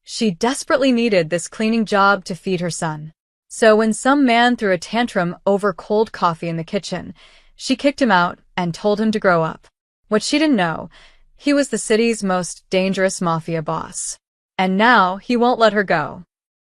She desperately needed this cleaning job to feed her son. So when some man threw a tantrum over cold coffee in the kitchen, she kicked him out and told him to grow up. What she didn't know, he was the city's most dangerous mafia boss. And now he won't let her go.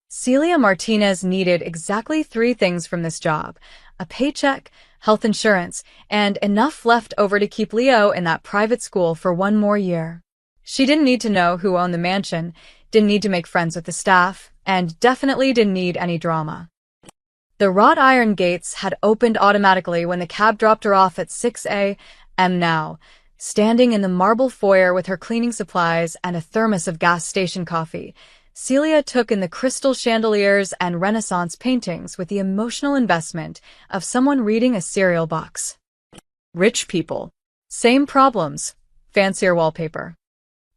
Celia Martinez needed exactly 3 things from this job: a paycheck, health insurance, and enough left over to keep Leo in that private school for 1 more year. She didn't need to know who owned the mansion, didn't need to make friends with the staff, and definitely didn't need any drama. The wrought iron gates had opened automatically when the cab dropped her off at 6 a.m. Now, standing in the marble foyer with her cleaning supplies and a thermos of gas station coffee, Celia took in the crystal chandeliers and Renaissance paintings with the emotional investment of someone reading a cereal box. Rich people. Same problems. Fancier wallpaper.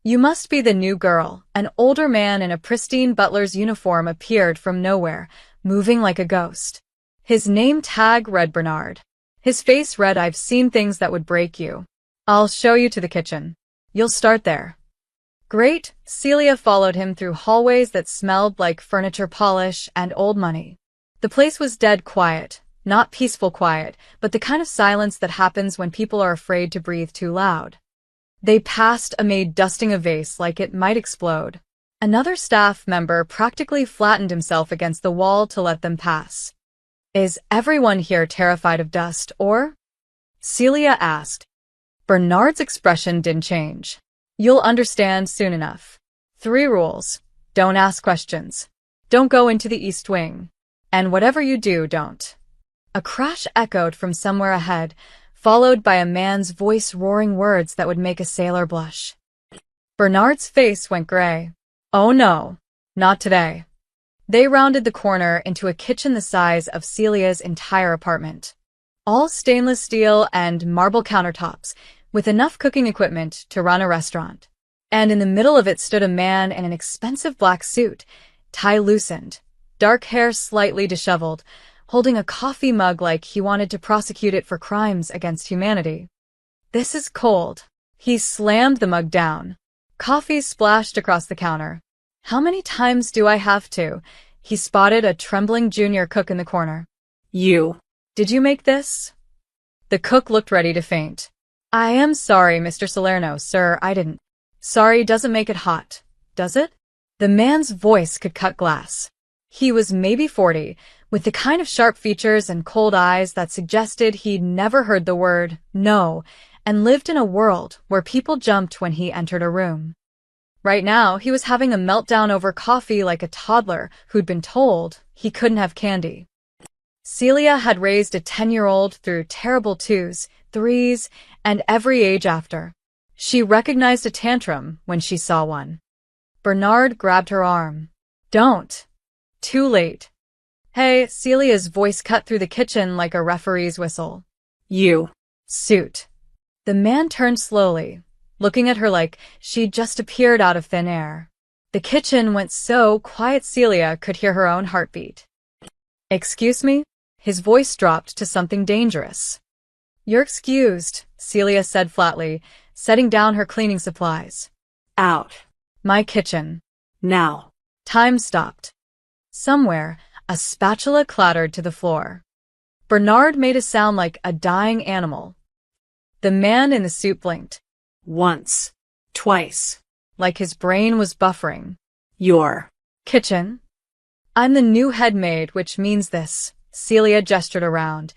You must be the new girl. An older man in a pristine butler's uniform appeared from nowhere, moving like a ghost. His name tag read Bernard. His face read, "I've seen things that would break you. I'll show you to the kitchen. You'll start there." Great. Celia followed him through hallways that smelled like furniture polish and old money. The place was dead quiet, not peaceful quiet, but the kind of silence that happens when people are afraid to breathe too loud. They passed a maid dusting a vase like it might explode. Another staff member practically flattened himself against the wall to let them pass. "Is everyone here terrified of dust, or?" Celia asked. Bernard's expression didn't change. "You'll understand soon enough. 3 rules. Don't ask questions. Don't go into the East Wing. And whatever you do, don't." A crash echoed from somewhere ahead, followed by a man's voice roaring words that would make a sailor blush. Bernard's face went gray. Oh no, not today. They rounded the corner into a kitchen the size of Celia's entire apartment. All stainless steel and marble countertops, with enough cooking equipment to run a restaurant. And in the middle of it stood a man in an expensive black suit, tie loosened, dark hair slightly disheveled, holding a coffee mug like he wanted to prosecute it for crimes against humanity. "This is cold." He slammed the mug down. Coffee splashed across the counter. "How many times do I have to?" He spotted a trembling junior cook in the corner. "You. Did you make this?" The cook looked ready to faint. "I am sorry, Mr. Salerno, sir, I didn't." "Sorry doesn't make it hot, does it?" The man's voice could cut glass. He was maybe 40, with the kind of sharp features and cold eyes that suggested he'd never heard the word no, and lived in a world where people jumped when he entered a room. Right now, he was having a meltdown over coffee like a toddler who'd been told he couldn't have candy. Celia had raised a 10-year-old through terrible 2s, 3s, and every age after. She recognized a tantrum when she saw one. Bernard grabbed her arm. "Don't." Too late. "Hey," Celia's voice cut through the kitchen like a referee's whistle. "You." "Suit." The man turned slowly, looking at her like she'd just appeared out of thin air. The kitchen went so quiet Celia could hear her own heartbeat. "Excuse me?" His voice dropped to something dangerous. "You're excused," Celia said flatly, setting down her cleaning supplies. "Out. My kitchen. Now." Time stopped. Somewhere, a spatula clattered to the floor. Bernard made a sound like a dying animal. The man in the suit blinked. Once. Twice. Like his brain was buffering. "Your kitchen?" "I'm the new head maid, which means this," Celia gestured around,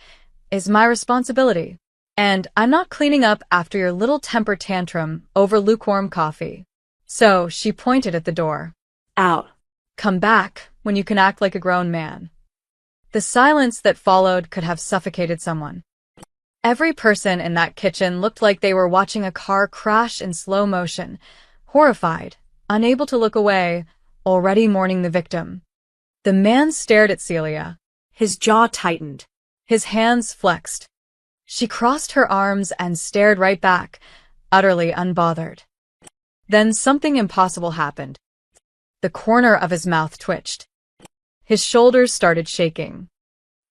"is my responsibility. And I'm not cleaning up after your little temper tantrum over lukewarm coffee." So she pointed at the door. "Out. Come back when you can act like a grown man." The silence that followed could have suffocated someone. Every person in that kitchen looked like they were watching a car crash in slow motion, horrified, unable to look away, already mourning the victim. The man stared at Celia. His jaw tightened. His hands flexed. She crossed her arms and stared right back, utterly unbothered. Then something impossible happened. The corner of his mouth twitched. His shoulders started shaking.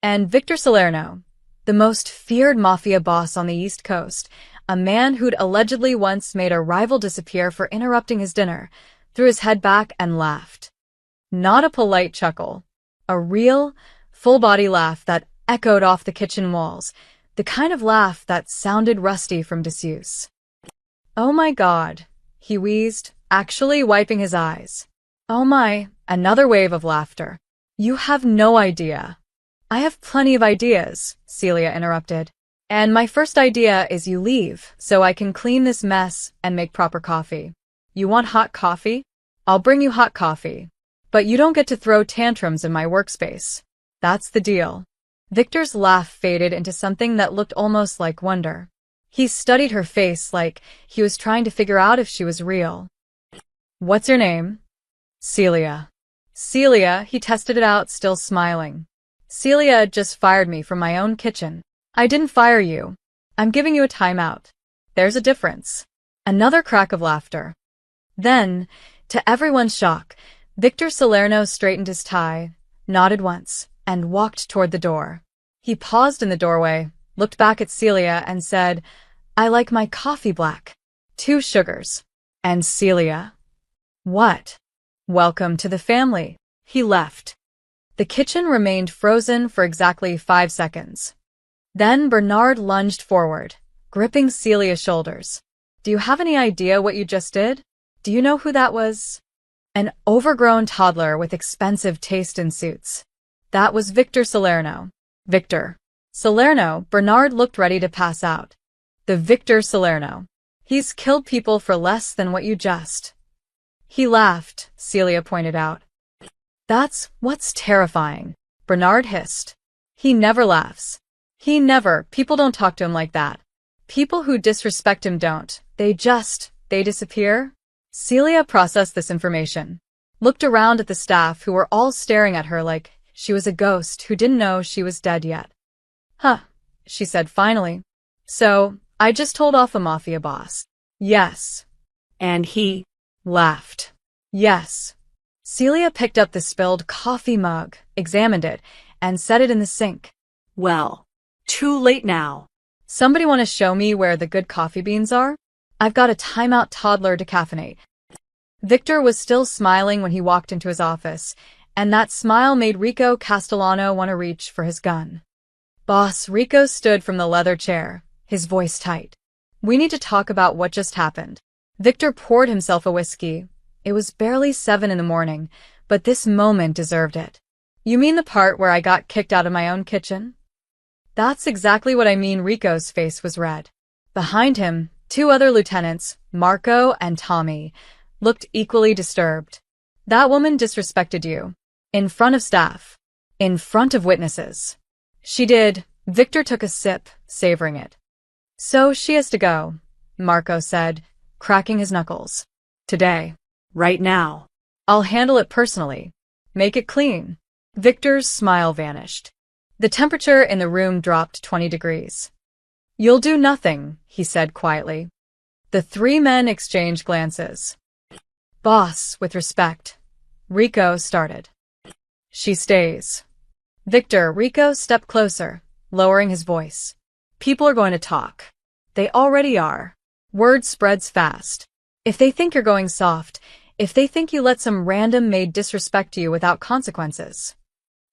And Victor Salerno, the most feared mafia boss on the East Coast, a man who'd allegedly once made a rival disappear for interrupting his dinner, threw his head back and laughed. Not a polite chuckle. A real, full-body laugh that echoed off the kitchen walls, the kind of laugh that sounded rusty from disuse. "Oh my God," he wheezed, actually wiping his eyes. "Oh my," another wave of laughter. "You have no idea." "I have plenty of ideas," Celia interrupted. "And my first idea is you leave, so I can clean this mess and make proper coffee. You want hot coffee? I'll bring you hot coffee. But you don't get to throw tantrums in my workspace. That's the deal." Victor's laugh faded into something that looked almost like wonder. He studied her face like he was trying to figure out if she was real. "What's your name?" "Celia." "Celia," he tested it out, still smiling. "Celia just fired me from my own kitchen." "I didn't fire you. I'm giving you a timeout. There's a difference." Another crack of laughter. Then, to everyone's shock, Victor Salerno straightened his tie, nodded once, and walked toward the door. He paused in the doorway, looked back at Celia, and said, "I like my coffee black. 2 sugars." And Celia, "What?" "Welcome to the family." He left. The kitchen remained frozen for exactly 5 seconds. Then Bernard lunged forward, gripping Celia's shoulders. "Do you have any idea what you just did? Do you know who that was?" "An overgrown toddler with expensive taste in suits. That was Victor Salerno." "Victor Salerno?" Bernard looked ready to pass out. "The Victor Salerno. He's killed people for less than what you just." "He laughed," Celia pointed out. "That's what's terrifying," Bernard hissed. "He never laughs. He never. People don't talk to him like that. People who disrespect him don't. They disappear." Celia processed this information, looked around at the staff who were all staring at her like she was a ghost who didn't know she was dead yet. "Huh," she said finally. "So, I just told off a Mafia boss." "Yes." "And he laughed." "Yes." Celia picked up the spilled coffee mug, examined it, and set it in the sink. "Well, too late now." "Somebody want to show me where the good coffee beans are? I've got a timeout toddler to caffeinate." Victor was still smiling when he walked into his office, and that smile made Rico Castellano want to reach for his gun. "Boss," Rico stood from the leather chair, his voice tight. "We need to talk about what just happened." Victor poured himself a whiskey. It was barely 7 in the morning, but this moment deserved it. "You mean the part where I got kicked out of my own kitchen?" "That's exactly what I mean." Rico's face was red. Behind him, 2 other lieutenants, Marco and Tommy, looked equally disturbed. "That woman disrespected you. In front of staff. In front of witnesses." "She did." Victor took a sip, savoring it. "So she has to go," Marco said, cracking his knuckles. "Today. Right now." "I'll handle it personally. Make it clean." Victor's smile vanished. The temperature in the room dropped 20 degrees. "You'll do nothing," he said quietly. The 3 men exchanged glances. "Boss, with respect," Rico started. "She stays." "Victor," Rico stepped closer, lowering his voice. "People are going to talk. They already are. Word spreads fast. If they think you're going soft, if they think you let some random maid disrespect you without consequences,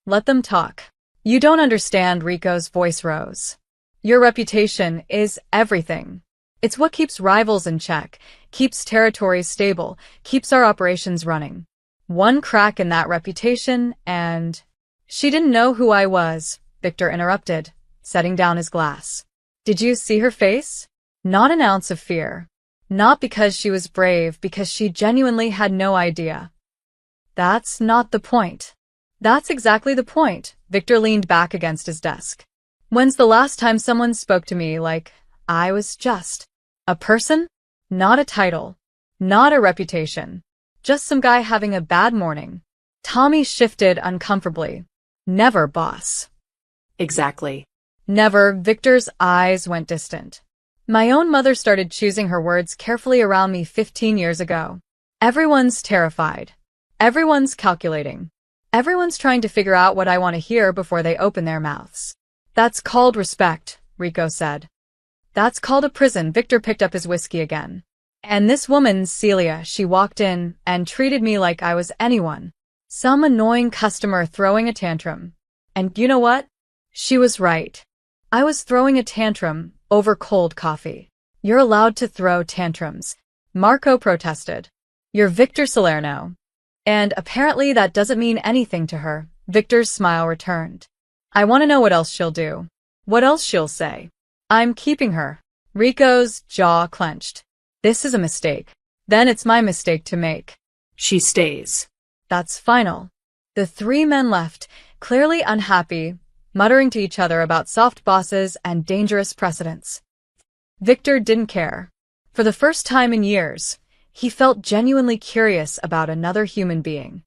let them talk." "You don't understand." Rico's voice rose. "Your reputation is everything. It's what keeps rivals in check, keeps territories stable, keeps our operations running. One crack in that reputation and—" "She didn't know who I was," Victor interrupted, setting down his glass. "Did you see her face? Not an ounce of fear. Not because she was brave, because she genuinely had no idea." "That's not the point." "That's exactly the point." Victor leaned back against his desk. "When's the last time someone spoke to me like I was just a person? Not a title. Not a reputation. Just some guy having a bad morning." Tommy shifted uncomfortably. "Never, boss." "Exactly." "Never." Victor's eyes went distant. "My own mother started choosing her words carefully around me 15 years ago. Everyone's terrified. Everyone's calculating. Everyone's trying to figure out what I want to hear before they open their mouths. That's called respect," Rico said. "That's called a prison." Victor picked up his whiskey again. "And this woman, Celia, she walked in and treated me like I was anyone. Some annoying customer throwing a tantrum. And you know what? She was right. I was throwing a tantrum over cold coffee. You're allowed to throw tantrums, Marco protested. You're Victor Salerno. And apparently that doesn't mean anything to her. Victor's smile returned. I want to know what else she'll do. What else she'll say. I'm keeping her. Rico's jaw clenched. This is a mistake. Then it's my mistake to make. She stays. That's final. The three men left, clearly unhappy, muttering to each other about soft bosses and dangerous precedents. Victor didn't care. For the first time in years, he felt genuinely curious about another human being.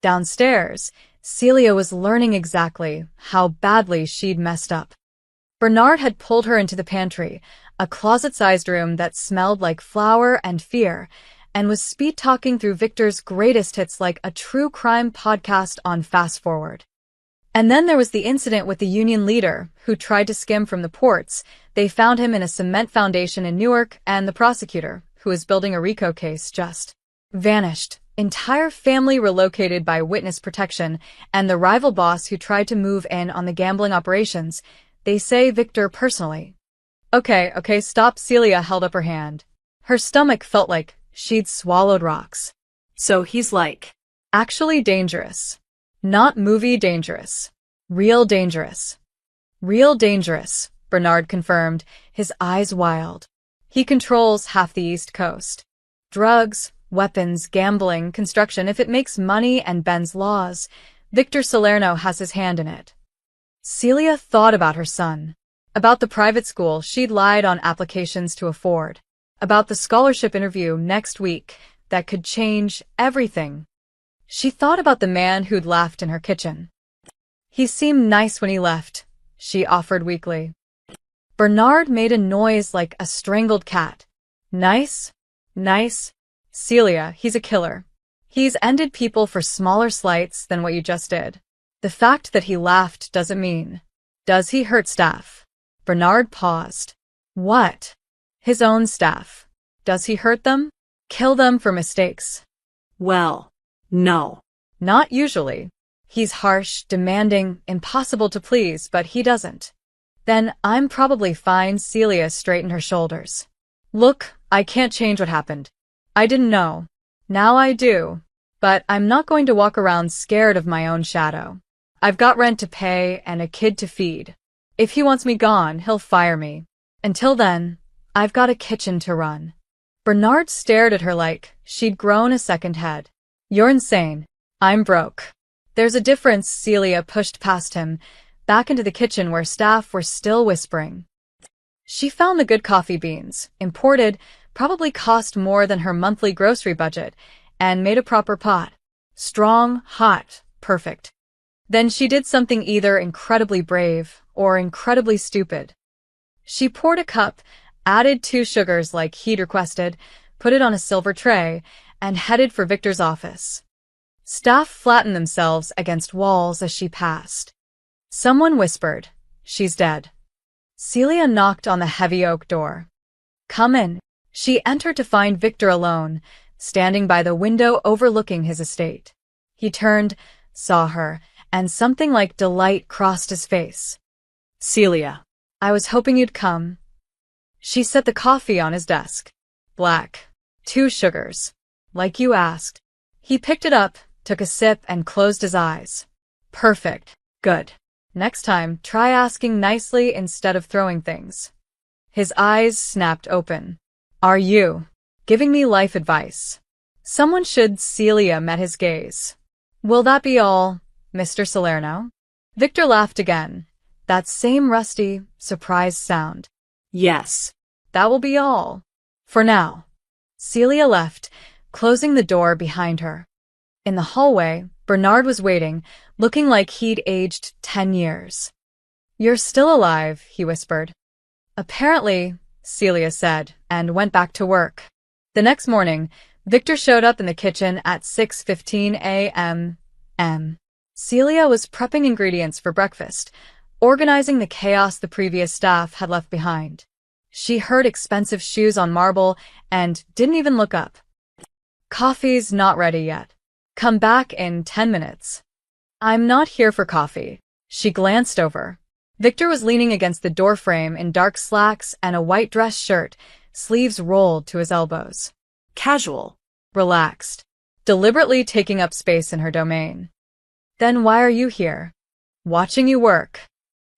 Downstairs, Celia was learning exactly how badly she'd messed up. Bernard had pulled her into the pantry, a closet-sized room that smelled like flour and fear, and was speed-talking through Victor's greatest hits like a true crime podcast on Fast Forward. And then there was the incident with the union leader, who tried to skim from the ports. They found him in a cement foundation in Newark, and the prosecutor, who was building a RICO case, just vanished. Entire family relocated by witness protection, and the rival boss who tried to move in on the gambling operations. They say Victor personally. Okay, stop. Celia held up her hand. Her stomach felt like she'd swallowed rocks. So he's like, actually dangerous. Not movie dangerous. Real dangerous. Real dangerous, Bernard confirmed, his eyes wild. He controls half the East Coast. Drugs, weapons, gambling, construction. If it makes money and bends laws, Victor Salerno has his hand in it. Celia thought about her son. About the private school she'd lied on applications to afford. About the scholarship interview next week that could change everything. She thought about the man who'd laughed in her kitchen. He seemed nice when he left, she offered weakly. Bernard made a noise like a strangled cat. Nice? Nice? Celia, he's a killer. He's ended people for smaller slights than what you just did. The fact that he laughed doesn't mean. Does he hurt staff? Bernard paused. What? His own staff. Does he hurt them? Kill them for mistakes? Well, no. Not usually. He's harsh, demanding, impossible to please, but he doesn't. Then I'm probably fine. Celia straightened her shoulders. Look, I can't change what happened. I didn't know. Now I do. But I'm not going to walk around scared of my own shadow. I've got rent to pay and a kid to feed. If he wants me gone, he'll fire me. Until then, I've got a kitchen to run. Bernard stared at her like she'd grown a second head. You're insane. I'm broke. There's a difference. Celia pushed past him, back into the kitchen where staff were still whispering. She found the good coffee beans, imported, probably cost more than her monthly grocery budget, and made a proper pot. Strong, hot, perfect. Then she did something either incredibly brave or incredibly stupid. She poured a cup, added 2 sugars like he'd requested, put it on a silver tray, and headed for Victor's office. Staff flattened themselves against walls as she passed. Someone whispered, "She's dead." Celia knocked on the heavy oak door. "Come in." She entered to find Victor alone, standing by the window overlooking his estate. He turned, saw her, and something like delight crossed his face. Celia. I was hoping you'd come. She set the coffee on his desk. Black. 2 sugars. Like you asked. He picked it up, took a sip, and closed his eyes. Perfect. Good. Next time, try asking nicely instead of throwing things. His eyes snapped open. Are you giving me life advice? Someone should. Celia met his gaze. Will that be all, Mr. Salerno? Victor laughed again. That same rusty, surprised sound. Yes. That will be all. For now. Celia left, closing the door behind her. In the hallway, Bernard was waiting, looking like he'd aged 10 years. You're still alive, he whispered. Apparently, Celia said, and went back to work. The next morning, Victor showed up in the kitchen at 6:15 a.m. Celia was prepping ingredients for breakfast, organizing the chaos the previous staff had left behind. She heard expensive shoes on marble and didn't even look up. Coffee's not ready yet. Come back in 10 minutes. I'm not here for coffee. She glanced over. Victor was leaning against the doorframe in dark slacks and a white dress shirt, sleeves rolled to his elbows. Casual. Relaxed. Deliberately taking up space in her domain. Then why are you here? Watching you work.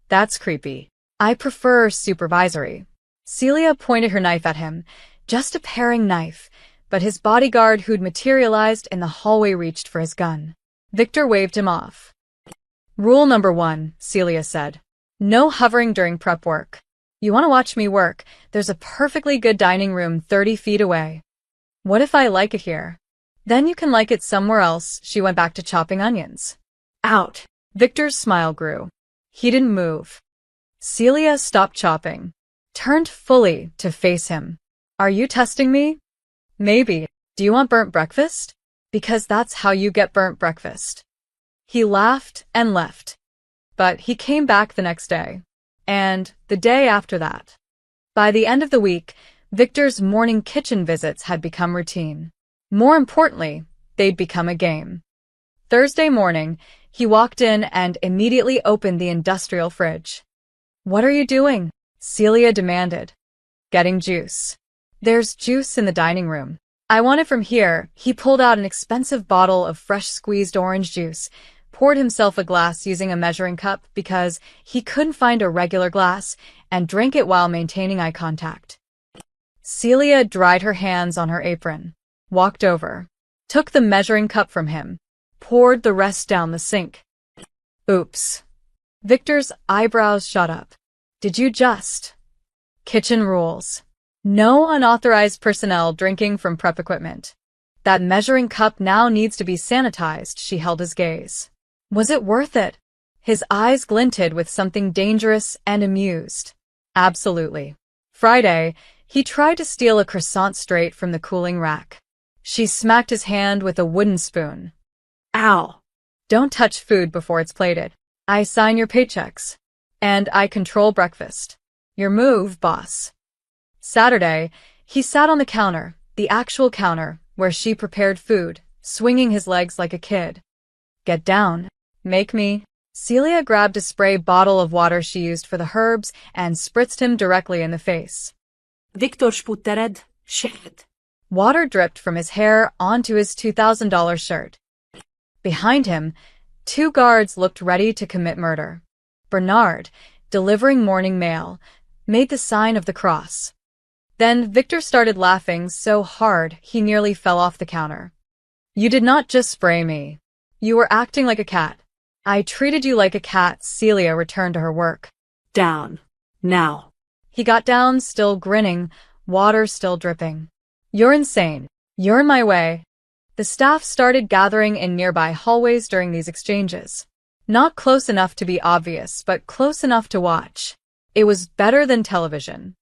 That's creepy. I prefer supervisory. Celia pointed her knife at him, just a paring knife, but his bodyguard who'd materialized in the hallway reached for his gun. Victor waved him off. Rule number 1, Celia said. No hovering during prep work. You want to watch me work? There's a perfectly good dining room 30 feet away. What if I like it here? Then you can like it somewhere else. She went back to chopping onions. Out. Victor's smile grew. He didn't move. Celia stopped chopping, turned fully to face him. Are you testing me? Maybe. Do you want burnt breakfast? Because that's how you get burnt breakfast. He laughed and left. But he came back the next day. And the day after that. By the end of the week, Victor's morning kitchen visits had become routine. More importantly, they'd become a game. Thursday morning, he walked in and immediately opened the industrial fridge. What are you doing? Celia demanded. Getting juice. There's juice in the dining room. I want it from here. He pulled out an expensive bottle of fresh squeezed orange juice, poured himself a glass using a measuring cup because he couldn't find a regular glass, and drank it while maintaining eye contact. Celia dried her hands on her apron, walked over, took the measuring cup from him, poured the rest down the sink. Oops. Victor's eyebrows shot up. Did you just? Kitchen rules. No unauthorized personnel drinking from prep equipment. That measuring cup now needs to be sanitized. She held his gaze. Was it worth it? His eyes glinted with something dangerous and amused. Absolutely. Friday, he tried to steal a croissant straight from the cooling rack. She smacked his hand with a wooden spoon. Ow. Don't touch food before it's plated. I sign your paychecks. And I control breakfast. Your move, boss. Saturday, he sat on the counter, the actual counter, where she prepared food, swinging his legs like a kid. Get down. Make me. Celia grabbed a spray bottle of water she used for the herbs and spritzed him directly in the face. Victor sputtered. Shit. Water dripped from his hair onto his $2,000 shirt. Behind him, 2 guards looked ready to commit murder. Bernard, delivering morning mail, made the sign of the cross. Then Victor started laughing so hard he nearly fell off the counter. You did not just spray me. You were acting like a cat. I treated you like a cat. Celia returned to her work. Down. Now. He got down, still grinning, water still dripping. You're insane. You're in my way. The staff started gathering in nearby hallways during these exchanges. Not close enough to be obvious, but close enough to watch. It was better than television.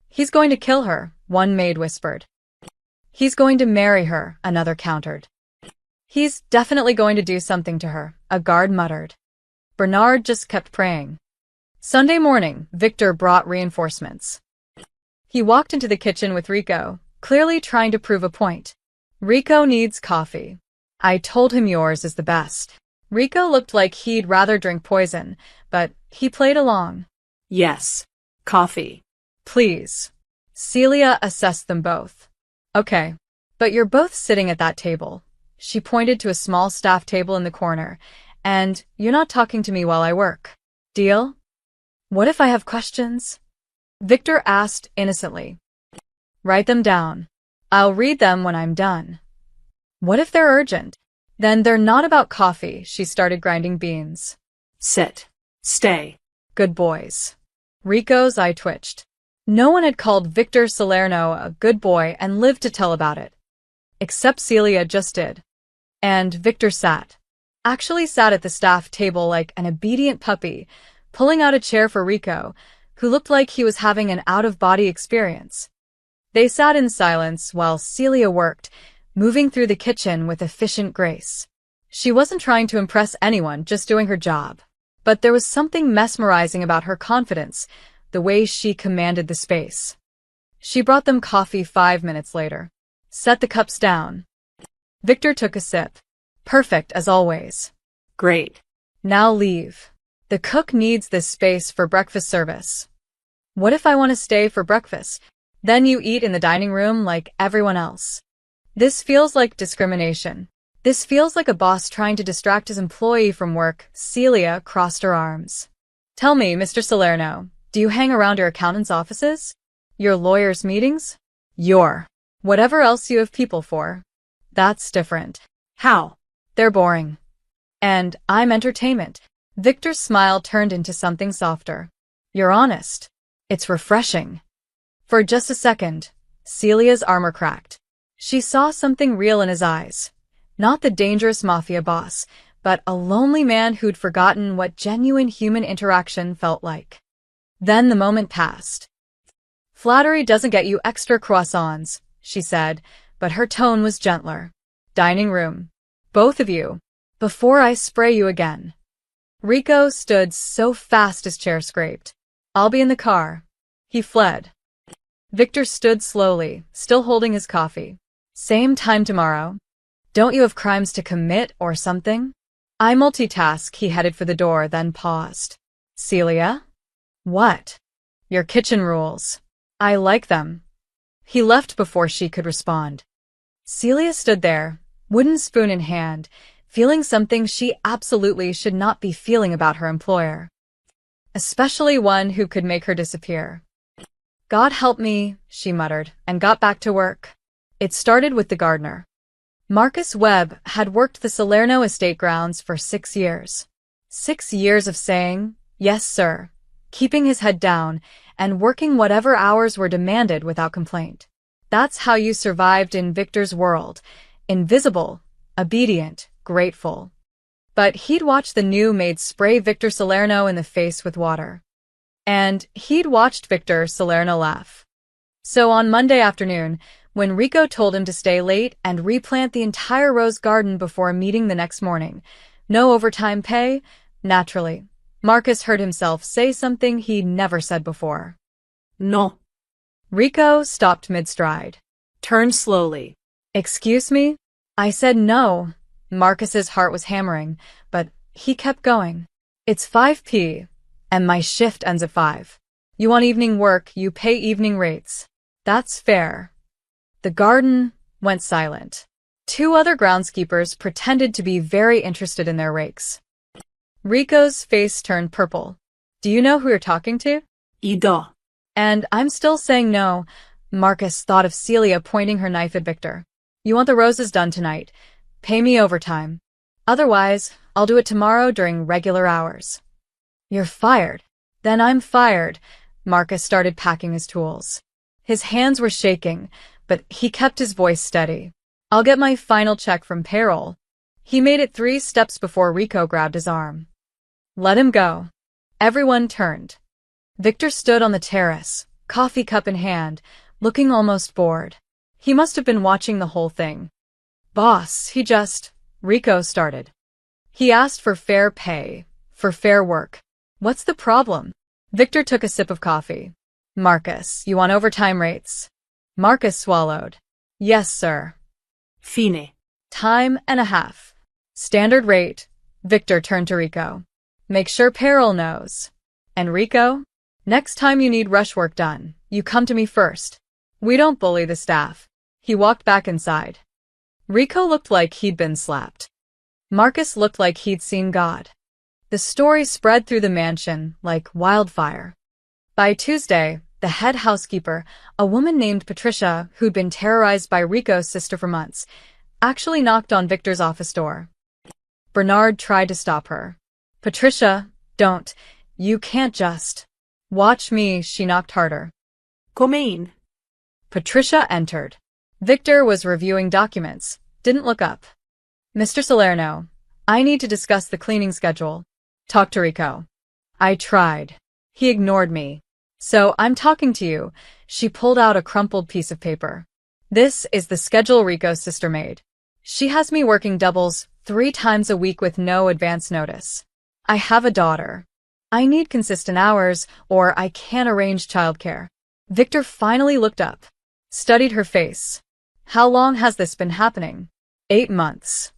He's going to kill her, one maid whispered. He's going to marry her, another countered. He's definitely going to do something to her, a guard muttered. Bernard just kept praying. Sunday morning, Victor brought reinforcements. He walked into the kitchen with Rico, clearly trying to prove a point. Rico needs coffee. I told him yours is the best. Rico looked like he'd rather drink poison, but he played along. Yes. Coffee. Please. Celia assessed them both. Okay. But you're both sitting at that table. She pointed to a small staff table in the corner. And you're not talking to me while I work. Deal? What if I have questions? Victor asked innocently. Write them down. I'll read them when I'm done. What if they're urgent? Then they're not about coffee. She started grinding beans. Sit. Stay. Good boys. Rico's eye twitched. No one had called Victor Salerno a good boy and lived to tell about it. Except Celia just did. And Victor sat. Actually sat at the staff table like an obedient puppy, pulling out a chair for Rico, who looked like he was having an out-of-body experience. They sat in silence while Celia worked, moving through the kitchen with efficient grace. She wasn't trying to impress anyone, just doing her job. But there was something mesmerizing about her confidence, the way she commanded the space. She brought them coffee 5 minutes later. Set the cups down. Victor took a sip. Perfect as always. Great. Now leave. The cook needs this space for breakfast service. What if I want to stay for breakfast? Then you eat in the dining room like everyone else. This feels like discrimination. This feels like a boss trying to distract his employee from work. Celia crossed her arms. Tell me, Mr. Salerno, do you hang around your accountant's offices? Your lawyer's meetings? Your whatever else you have people for. That's different. How? They're boring. And I'm entertainment. Victor's smile turned into something softer. You're honest. It's refreshing. For just a second, Celia's armor cracked. She saw something real in his eyes. Not the dangerous mafia boss, but a lonely man who'd forgotten what genuine human interaction felt like. Then the moment passed. Flattery doesn't get you extra croissants, she said, but her tone was gentler. Dining room. Both of you. Before I spray you again. Rico stood so fast his chair scraped. I'll be in the car. He fled. Victor stood slowly, still holding his coffee. Same time tomorrow. Don't you have crimes to commit or something? I multitask. He headed for the door, then paused. Celia? What? Your kitchen rules. I like them. He left before she could respond. Celia stood there, wooden spoon in hand, feeling something she absolutely should not be feeling about her employer. Especially one who could make her disappear. God help me, she muttered, and got back to work. It started with the gardener. Marcus Webb had worked the Salerno estate grounds for 6 years. 6 years of saying, yes, sir, keeping his head down, and working whatever hours were demanded without complaint. That's how you survived in Victor's world. Invisible, obedient, grateful. But he'd watched the new maid spray Victor Salerno in the face with water. And he'd watched Victor Salerno laugh. So on Monday afternoon, when Rico told him to stay late and replant the entire rose garden before a meeting the next morning, no overtime pay, naturally, Marcus heard himself say something he'd never said before. No. Rico stopped mid-stride. Turn slowly. Excuse me? I said no. Marcus's heart was hammering, but he kept going. It's 5 p. and my shift ends at 5. You want evening work, you pay evening rates. That's fair. The garden went silent. 2 other groundskeepers pretended to be very interested in their rakes. Rico's face turned purple. Do you know who you're talking to? Ido. And I'm still saying no. Marcus thought of Celia pointing her knife at Victor. You want the roses done tonight. Pay me overtime. Otherwise, I'll do it tomorrow during regular hours. You're fired. Then I'm fired. Marcus started packing his tools. His hands were shaking, but he kept his voice steady. I'll get my final check from payroll. He made it 3 steps before Rico grabbed his arm. Let him go. Everyone turned. Victor stood on the terrace, coffee cup in hand, looking almost bored. He must have been watching the whole thing. Boss, Rico started. He asked for fair pay, for fair work. What's the problem? Victor took a sip of coffee. Marcus, you want overtime rates? Marcus swallowed. Yes, sir. Fine. Time and a half. Standard rate. Victor turned to Rico. Make sure payroll knows. And Rico? Next time you need rush work done, you come to me first. We don't bully the staff. He walked back inside. Rico looked like he'd been slapped. Marcus looked like he'd seen God. The story spread through the mansion like wildfire. By Tuesday, the head housekeeper, a woman named Patricia who'd been terrorized by Rico's sister for months, actually knocked on Victor's office door. Bernard tried to stop her. Patricia, don't. You can't just. Watch me, she knocked harder. Come in. Patricia entered. Victor was reviewing documents, didn't look up. Mr. Salerno, I need to discuss the cleaning schedule. Talk to Rico. I tried. He ignored me. So I'm talking to you. She pulled out a crumpled piece of paper. This is the schedule Rico's sister made. She has me working doubles 3 times a week with no advance notice. I have a daughter. I need consistent hours, or I can't arrange childcare. Victor finally looked up, studied her face. How long has this been happening? 8 months.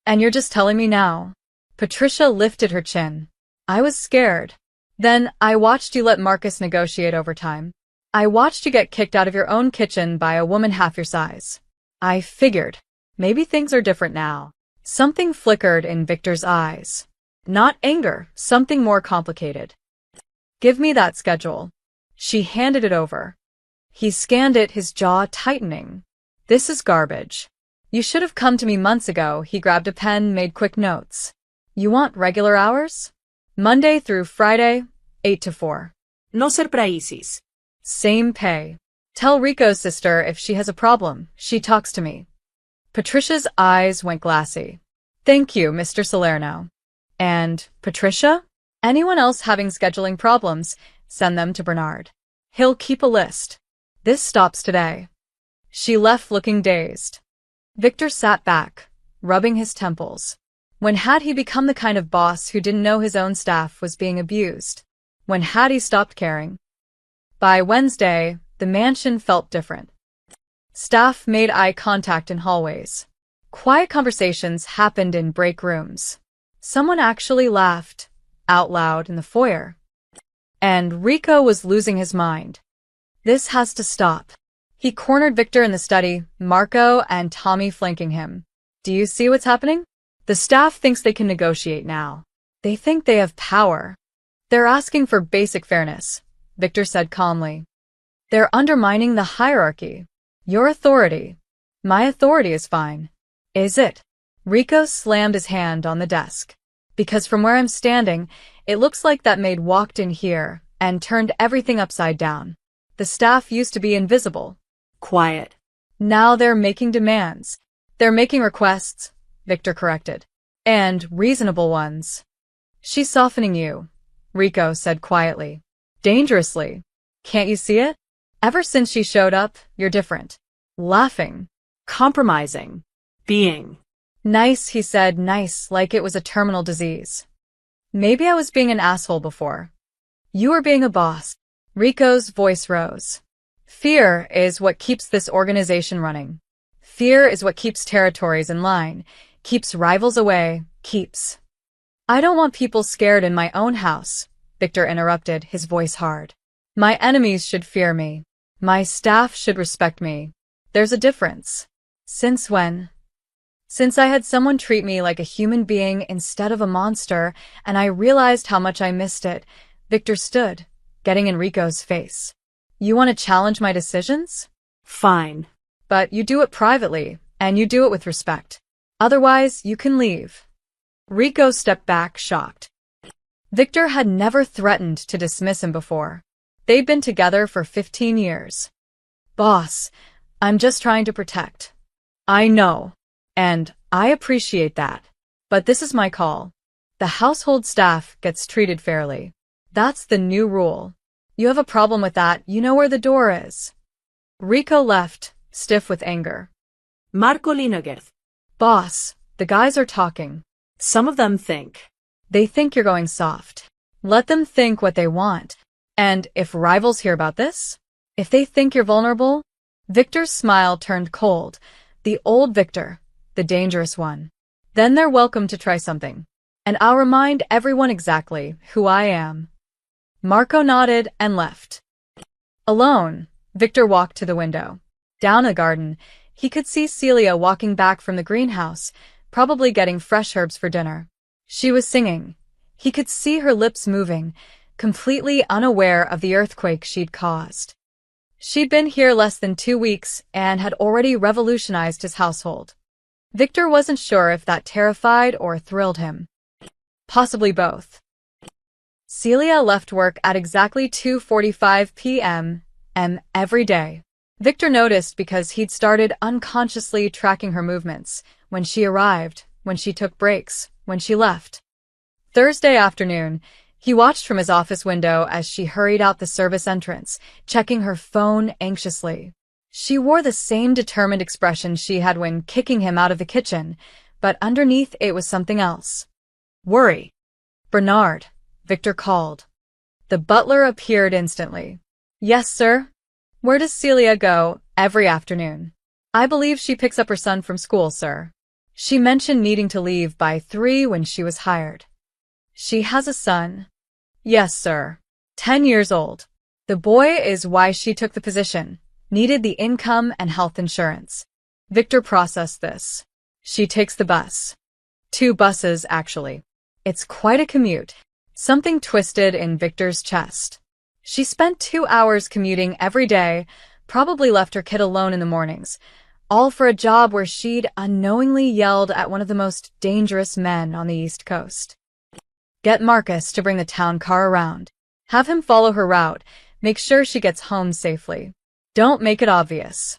And you're just telling me now? Patricia lifted her chin. I was scared. Then I watched you let Marcus negotiate overtime. I watched you get kicked out of your own kitchen by a woman half your size. I figured, maybe things are different now. Something flickered in Victor's eyes. Not anger, something more complicated. Give me that schedule. She handed it over. He scanned it, his jaw tightening. This is garbage. You should have come to me months ago. He grabbed a pen, made quick notes. You want regular hours? Monday through Friday, 8 to 4. No surprises. Same pay. Tell Rico's sister if she has a problem, she talks to me. Patricia's eyes went glassy. Thank you, Mr. Salerno. And, Patricia? Anyone else having scheduling problems, send them to Bernard. He'll keep a list. This stops today. She left looking dazed. Victor sat back, rubbing his temples. When had he become the kind of boss who didn't know his own staff was being abused? When had he stopped caring? By Wednesday, the mansion felt different. Staff made eye contact in hallways. Quiet conversations happened in break rooms. Someone actually laughed, out loud in the foyer. And Rico was losing his mind. This has to stop. He cornered Victor in the study, Marco and Tommy flanking him. Do you see what's happening? The staff thinks they can negotiate now. They think they have power. They're asking for basic fairness, Victor said calmly. They're undermining the hierarchy. Your authority. My authority is fine. Is it? Rico slammed his hand on the desk. Because from where I'm standing, it looks like that maid walked in here and turned everything upside down. The staff used to be invisible. Quiet. Now they're making demands. They're making requests, Victor corrected. And reasonable ones. She's softening you, Rico said quietly. Dangerously. Can't you see it? Ever since she showed up, you're different. Laughing. Compromising. Being. Nice, he said, nice, like it was a terminal disease. Maybe I was being an asshole before. You were being a boss. Rico's voice rose. Fear is what keeps this organization running. Fear is what keeps territories in line, keeps rivals away, keeps. I don't want people scared in my own house, Victor interrupted, his voice hard. My enemies should fear me. My staff should respect me. There's a difference. Since when? Since I had someone treat me like a human being instead of a monster, and I realized how much I missed it, Victor stood, getting in Rico's face. You want to challenge my decisions? Fine. But you do it privately, and you do it with respect. Otherwise, you can leave. Rico stepped back, shocked. Victor had never threatened to dismiss him before. They'd been together for 15 years. Boss, I'm just trying to protect. I know. And I appreciate that. But this is my call. The household staff gets treated fairly. That's the new rule. You have a problem with that, you know where the door is. Rico left, stiff with anger. Marco Linegerth. Boss, the guys are talking. Some of them think. They think you're going soft. Let them think what they want. And if rivals hear about this? If they think you're vulnerable? Victor's smile turned cold. The old Victor. The dangerous one. Then they're welcome to try something. And I'll remind everyone exactly who I am. Marco nodded and left. Alone, Victor walked to the window. Down the garden, he could see Celia walking back from the greenhouse, probably getting fresh herbs for dinner. She was singing. He could see her lips moving, completely unaware of the earthquake she'd caused. She'd been here less than 2 weeks and had already revolutionized his household. Victor wasn't sure if that terrified or thrilled him. Possibly both. Celia left work at exactly 2:45 p.m. every day. Victor noticed because he'd started unconsciously tracking her movements, when she arrived, when she took breaks, when she left. Thursday afternoon, he watched from his office window as she hurried out the service entrance, checking her phone anxiously. She wore the same determined expression she had when kicking him out of the kitchen, but underneath it was something else. Worry. Bernard, Victor called. The butler appeared instantly. Yes, sir. Where does Celia go every afternoon? I believe she picks up her son from school, sir. She mentioned needing to leave by 3 when she was hired. She has a son. Yes, sir. 10 years old. The boy is why she took the position. Needed the income and health insurance. Victor processed this. She takes the bus. 2 buses, actually. It's quite a commute. Something twisted in Victor's chest. She spent 2 hours commuting every day, probably left her kid alone in the mornings, all for a job where she'd unknowingly yelled at one of the most dangerous men on the East Coast. Get Marcus to bring the town car around. Have him follow her route. Make sure she gets home safely. Don't make it obvious.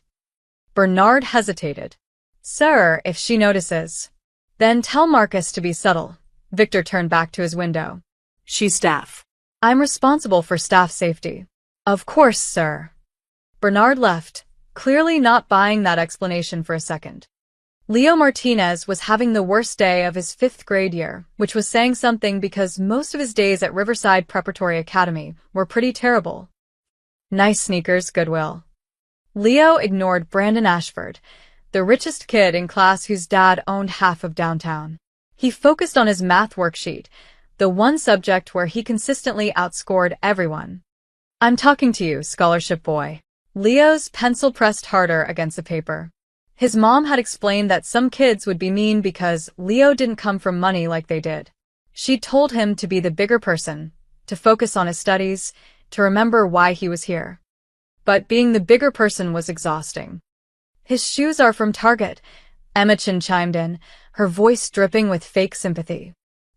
Bernard hesitated. Sir, if she notices. Then tell Marcus to be subtle. Victor turned back to his window. She's staff. I'm responsible for staff safety. Of course, sir. Bernard left, clearly not buying that explanation for a second. Leo Martinez was having the worst day of his 5th grade year, which was saying something because most of his days at Riverside Preparatory Academy were pretty terrible. Nice sneakers, Goodwill. Leo ignored Brandon Ashford, the richest kid in class whose dad owned half of downtown. He focused on his math worksheet, the one subject where he consistently outscored everyone. I'm talking to you, scholarship boy. Leo's pencil pressed harder against the paper. His mom had explained that some kids would be mean because Leo didn't come from money like they did. She told him to be the bigger person, to focus on his studies, to remember why he was here. But being the bigger person was exhausting. His shoes are from Target, Imogen chimed in, her voice dripping with fake sympathy.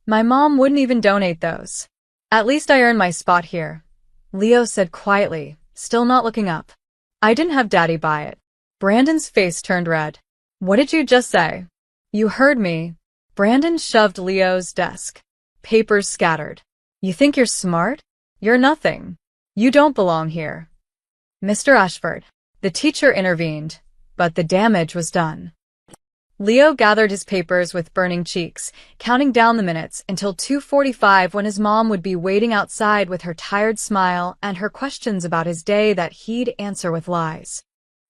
My mom wouldn't even donate those. At least I earned my spot here, Leo said quietly, still not looking up. I didn't have Daddy buy it. Brandon's face turned red. What did you just say? You heard me. Brandon shoved Leo's desk. Papers scattered. You think you're smart? You're nothing. You don't belong here. Mr. Ashford. The teacher intervened, but the damage was done. Leo gathered his papers with burning cheeks, counting down the minutes until 2:45 when his mom would be waiting outside with her tired smile and her questions about his day that he'd answer with lies.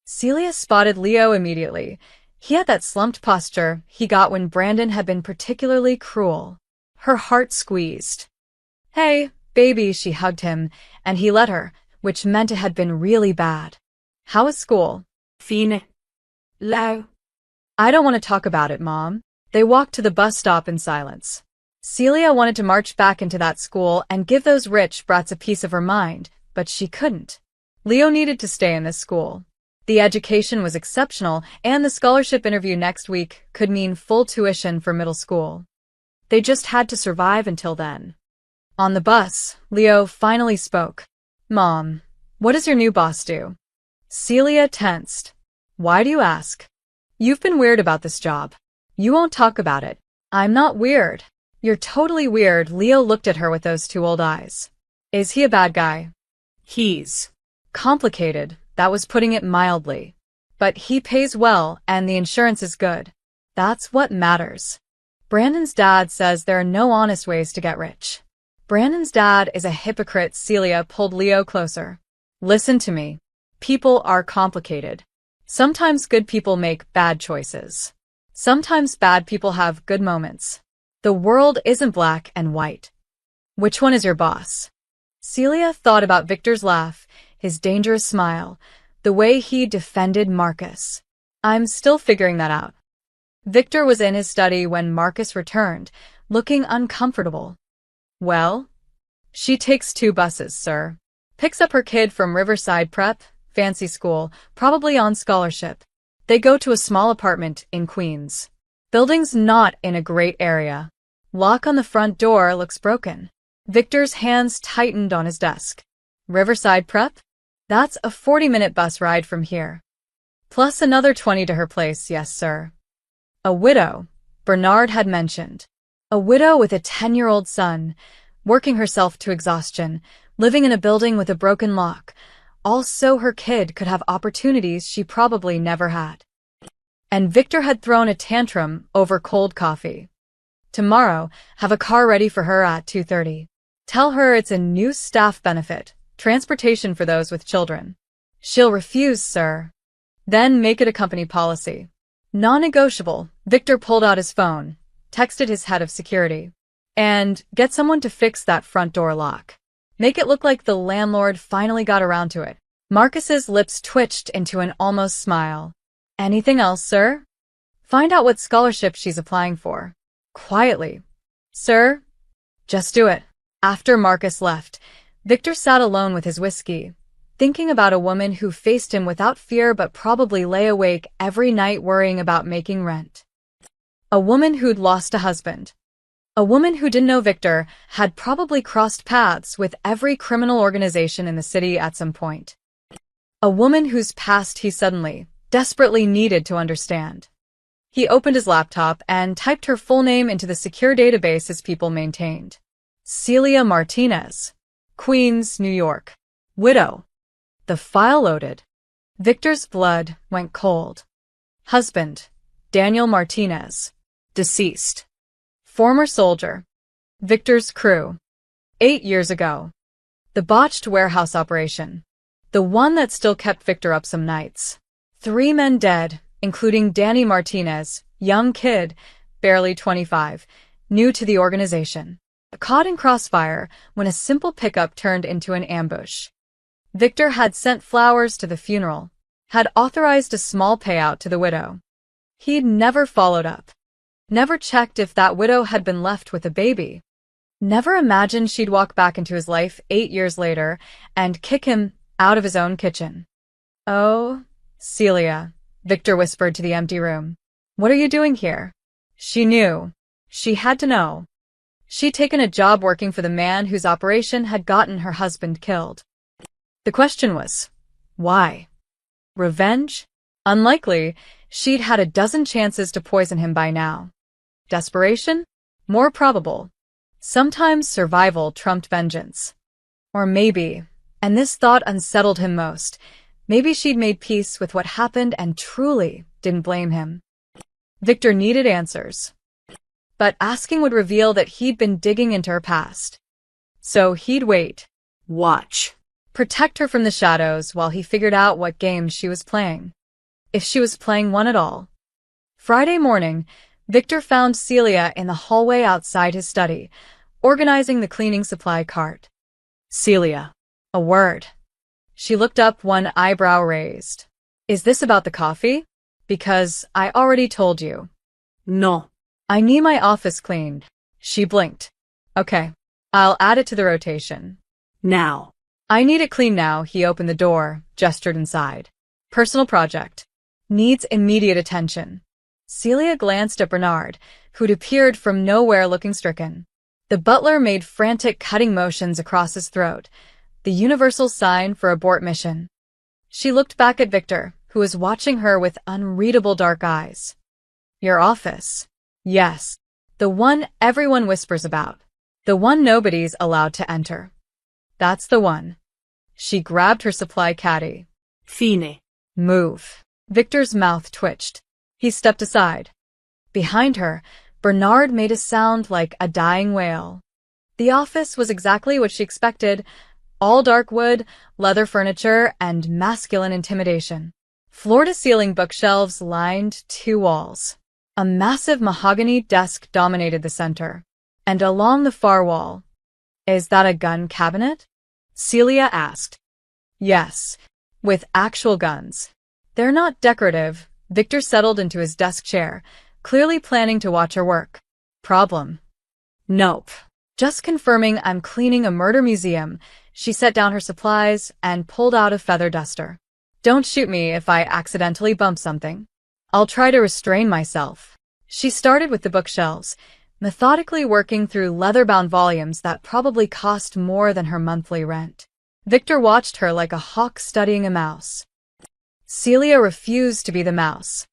Celia spotted Leo immediately. He had that slumped posture he got when Brandon had been particularly cruel. Her heart squeezed. Hey, baby, she hugged him, and he let her, which meant it had been really bad. How was school? Fine. Low. I don't want to talk about it, Mom. They walked to the bus stop in silence. Celia wanted to march back into that school and give those rich brats a piece of her mind, but she couldn't. Leo needed to stay in this school. The education was exceptional, and the scholarship interview next week could mean full tuition for middle school. They just had to survive until then. On the bus, Leo finally spoke. Mom, what does your new boss do? Celia tensed. Why do you ask? You've been weird about this job. You won't talk about it. I'm not weird. You're totally weird. Leo looked at her with those 2 old eyes. Is he a bad guy? He's complicated. That was putting it mildly. But he pays well, and the insurance is good. That's what matters. Brandon's dad says there are no honest ways to get rich. Brandon's dad is a hypocrite. Celia pulled Leo closer. Listen to me. People are complicated. Sometimes good people make bad choices. Sometimes bad people have good moments. The world isn't black and white. Which one is your boss? Celia thought about Victor's laugh, his dangerous smile, the way he defended Marcus. I'm still figuring that out. Victor was in his study when Marcus returned, looking uncomfortable. Well? She takes 2 buses, sir. Picks up her kid from Riverside Prep, fancy school, probably on scholarship. They go to a small apartment in Queens. Building's not in a great area. Lock on the front door looks broken. Victor's hands tightened on his desk. Riverside Prep? That's a 40-minute bus ride from here. Plus another 20 to her place, yes, sir. A widow, Bernard had mentioned. A widow with a 10-year-old son, working herself to exhaustion, living in a building with a broken lock, all so her kid could have opportunities she probably never had. And Victor had thrown a tantrum over cold coffee. Tomorrow, have a car ready for her at 2:30. Tell her it's a new staff benefit, transportation for those with children. She'll refuse, sir. Then make it a company policy. Non-negotiable, Victor pulled out his phone, texted his head of security. And get someone to fix that front door lock. Make it look like the landlord finally got around to it. Marcus's lips twitched into an almost smile. Anything else, sir? Find out what scholarship she's applying for. Quietly. Sir? Just do it. After Marcus left, Victor sat alone with his whiskey, thinking about a woman who faced him without fear but probably lay awake every night worrying about making rent. A woman who'd lost a husband. A woman who didn't know Victor had probably crossed paths with every criminal organization in the city at some point. A woman whose past he suddenly, desperately needed to understand. He opened his laptop and typed her full name into the secure database his people maintained. Celia Martinez. Queens, New York. Widow. The file loaded. Victor's blood went cold. Husband. Daniel Martinez. Deceased. Former soldier. Victor's crew. 8 years ago. The botched warehouse operation. The one that still kept Victor up some nights. 3 men dead, including Danny Martinez, young kid, barely 25, new to the organization. Caught in crossfire when a simple pickup turned into an ambush. Victor had sent flowers to the funeral, had authorized a small payout to the widow. He'd never followed up. Never checked if that widow had been left with a baby. Never imagined she'd walk back into his life 8 years later and kick him out of his own kitchen. Oh, Celia, Victor whispered to the empty room. What are you doing here? She knew. She had to know. She'd taken a job working for the man whose operation had gotten her husband killed. The question was, why? Revenge? Unlikely. She'd had a dozen chances to poison him by now. Desperation? More probable. Sometimes survival trumped vengeance. Or maybe, and this thought unsettled him most, maybe she'd made peace with what happened and truly didn't blame him. Victor needed answers. But asking would reveal that he'd been digging into her past. So he'd wait. Watch. Protect her from the shadows while he figured out what game she was playing. If she was playing one at all. Friday morning, Victor found Celia in the hallway outside his study, organizing the cleaning supply cart. Celia. A word. She looked up, one eyebrow raised. Is this about the coffee? Because I already told you. No. I need my office cleaned. She blinked. Okay. I'll add it to the rotation. Now. I need it clean now. He opened the door, gestured inside. Personal project. Needs immediate attention. Celia glanced at Bernard, who'd appeared from nowhere looking stricken. The butler made frantic cutting motions across his throat, the universal sign for abort mission. She looked back at Victor, who was watching her with unreadable dark eyes. Your office. Yes. The one everyone whispers about. The one nobody's allowed to enter. That's the one. She grabbed her supply caddy. Fine. Move. Victor's mouth twitched. He stepped aside. Behind her, Bernard made a sound like a dying whale. The office was exactly what she expected. All dark wood, leather furniture, and masculine intimidation. Floor-to-ceiling bookshelves lined 2 walls. A massive mahogany desk dominated the center. And along the far wall. Is that a gun cabinet? Celia asked. Yes, with actual guns. They're not decorative. Victor settled into his desk chair, clearly planning to watch her work. Problem? Nope. Just confirming I'm cleaning a murder museum. She set down her supplies and pulled out a feather duster. Don't shoot me if I accidentally bump something. I'll try to restrain myself. She started with the bookshelves, methodically working through leather-bound volumes that probably cost more than her monthly rent. Victor watched her like a hawk studying a mouse. Celia refused to be the mouse.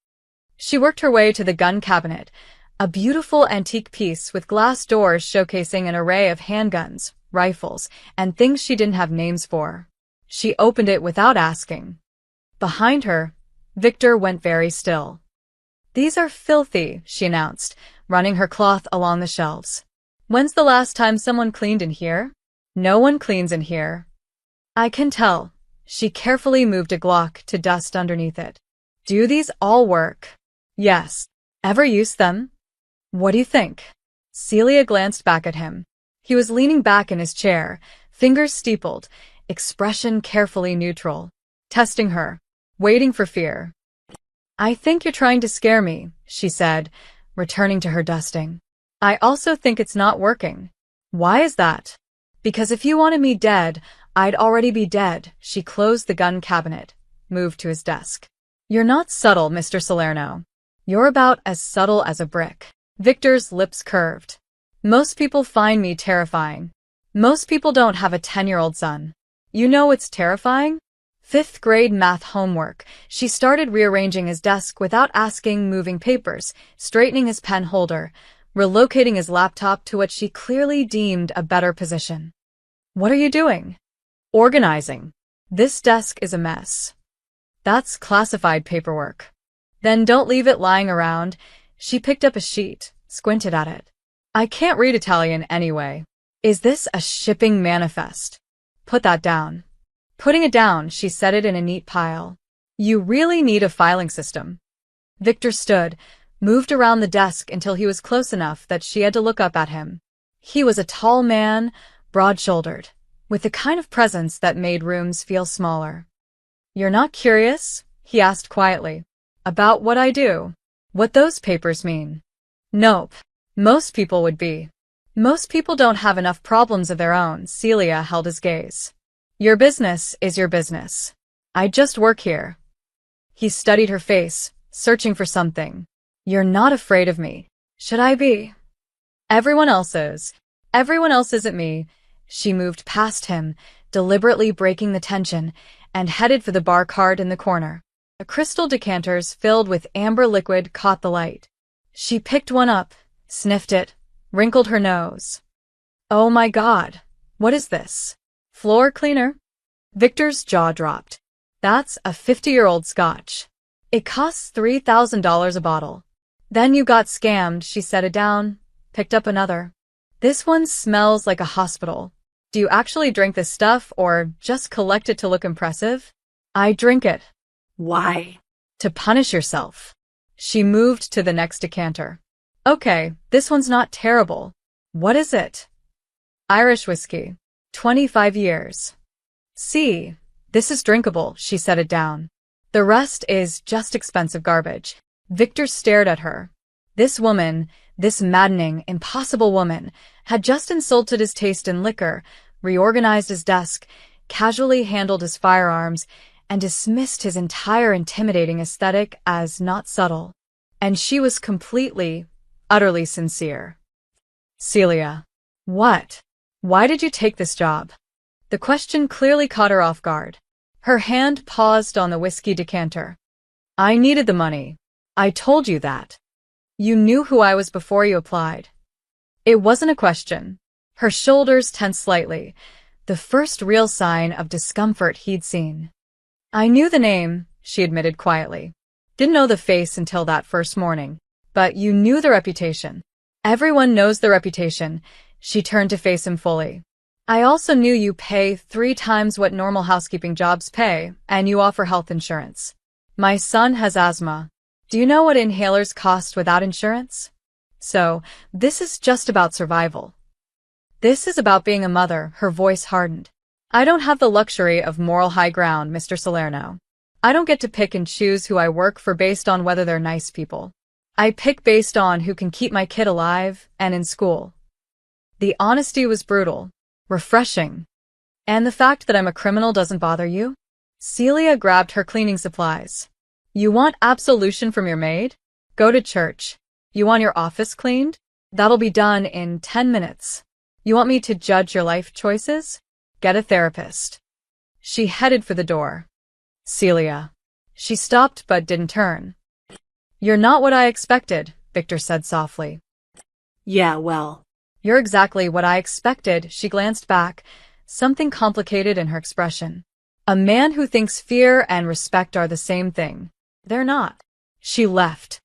She worked her way to the gun cabinet, a beautiful antique piece with glass doors showcasing an array of handguns, rifles, and things she didn't have names for. She opened it without asking. Behind her, Victor went very still. These are filthy, she announced, running her cloth along the shelves. When's the last time someone cleaned in here? No one cleans in here. I can tell. She carefully moved a Glock to dust underneath it. Do these all work? Yes. Ever used them? What do you think? Celia glanced back at him. He was leaning back in his chair, fingers steepled, expression carefully neutral. Testing her. Waiting for fear. I think you're trying to scare me, she said, returning to her dusting. I also think it's not working. Why is that? Because if you wanted me dead, I'd already be dead. She closed the gun cabinet, moved to his desk. You're not subtle, Mr. Salerno. You're about as subtle as a brick. Victor's lips curved. Most people find me terrifying. Most people don't have a 10-year-old son. You know what's terrifying? 5th grade math homework. She started rearranging his desk without asking, moving papers, straightening his pen holder, relocating his laptop to what she clearly deemed a better position. What are you doing? Organizing. This desk is a mess. That's classified paperwork. Then don't leave it lying around. She picked up a sheet, squinted at it. I can't read Italian anyway. Is this a shipping manifest? Put that down. Putting it down, she set it in a neat pile. You really need a filing system. Victor stood, moved around the desk until he was close enough that she had to look up at him. He was a tall man, broad-shouldered, with the kind of presence that made rooms feel smaller. You're not curious? He asked quietly. About what I do? What those papers mean? Nope. Most people would be. Most people don't have enough problems of their own. Celia held his gaze. Your business is your business. I just work here. He studied her face, searching for something. You're not afraid of me. Should I be? Everyone else is. Everyone else isn't me. She moved past him, deliberately breaking the tension, and headed for the bar cart in the corner. A crystal decanters filled with amber liquid caught the light. She picked one up, sniffed it, wrinkled her nose. Oh my God, what is this? Floor cleaner? Victor's jaw dropped. That's a 50-year-old scotch. It costs $3,000 a bottle. Then you got scammed. She set it down, picked up another. This one smells like a hospital. Do you actually drink this stuff or just collect it to look impressive? I drink it. Why? To punish yourself. She moved to the next decanter. Okay, this one's not terrible. What is it? Irish whiskey. 25 years. See, this is drinkable. She set it down. The rest is just expensive garbage. Victor stared at her. This woman, this maddening, impossible woman, had just insulted his taste in liquor, reorganized his desk, casually handled his firearms, and dismissed his entire intimidating aesthetic as not subtle. And she was completely, utterly sincere. Celia. What? Why did you take this job? The question clearly caught her off guard. Her hand paused on the whiskey decanter. I needed the money. I told you that. You knew who I was before you applied. It wasn't a question. Her shoulders tensed slightly, the first real sign of discomfort he'd seen. I knew the name, she admitted quietly. Didn't know the face until that first morning. But you knew the reputation. Everyone knows the reputation. She turned to face him fully. I also knew you pay 3 times what normal housekeeping jobs pay, and you offer health insurance. My son has asthma. Do you know what inhalers cost without insurance? So, this is just about survival. This is about being a mother. Her voice hardened. I don't have the luxury of moral high ground, Mr. Salerno. I don't get to pick and choose who I work for based on whether they're nice people. I pick based on who can keep my kid alive and in school. The honesty was brutal, refreshing. And the fact that I'm a criminal doesn't bother you? Celia grabbed her cleaning supplies. You want absolution from your maid? Go to church. You want your office cleaned? That'll be done in 10 minutes. You want me to judge your life choices? Get a therapist. She headed for the door. Celia. She stopped but didn't turn. You're not what I expected, Victor said softly. Yeah, well. You're exactly what I expected. She glanced back, something complicated in her expression. A man who thinks fear and respect are the same thing. They're not. She left.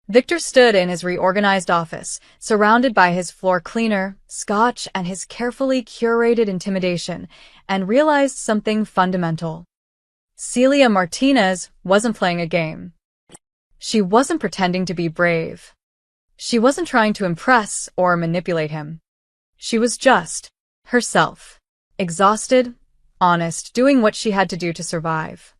Victor stood in his reorganized office, surrounded by his floor cleaner, scotch, and his carefully curated intimidation, and realized something fundamental. Celia Martinez wasn't playing a game. She wasn't pretending to be brave. She wasn't trying to impress or manipulate him. She was just herself, exhausted, honest, doing what she had to do to survive.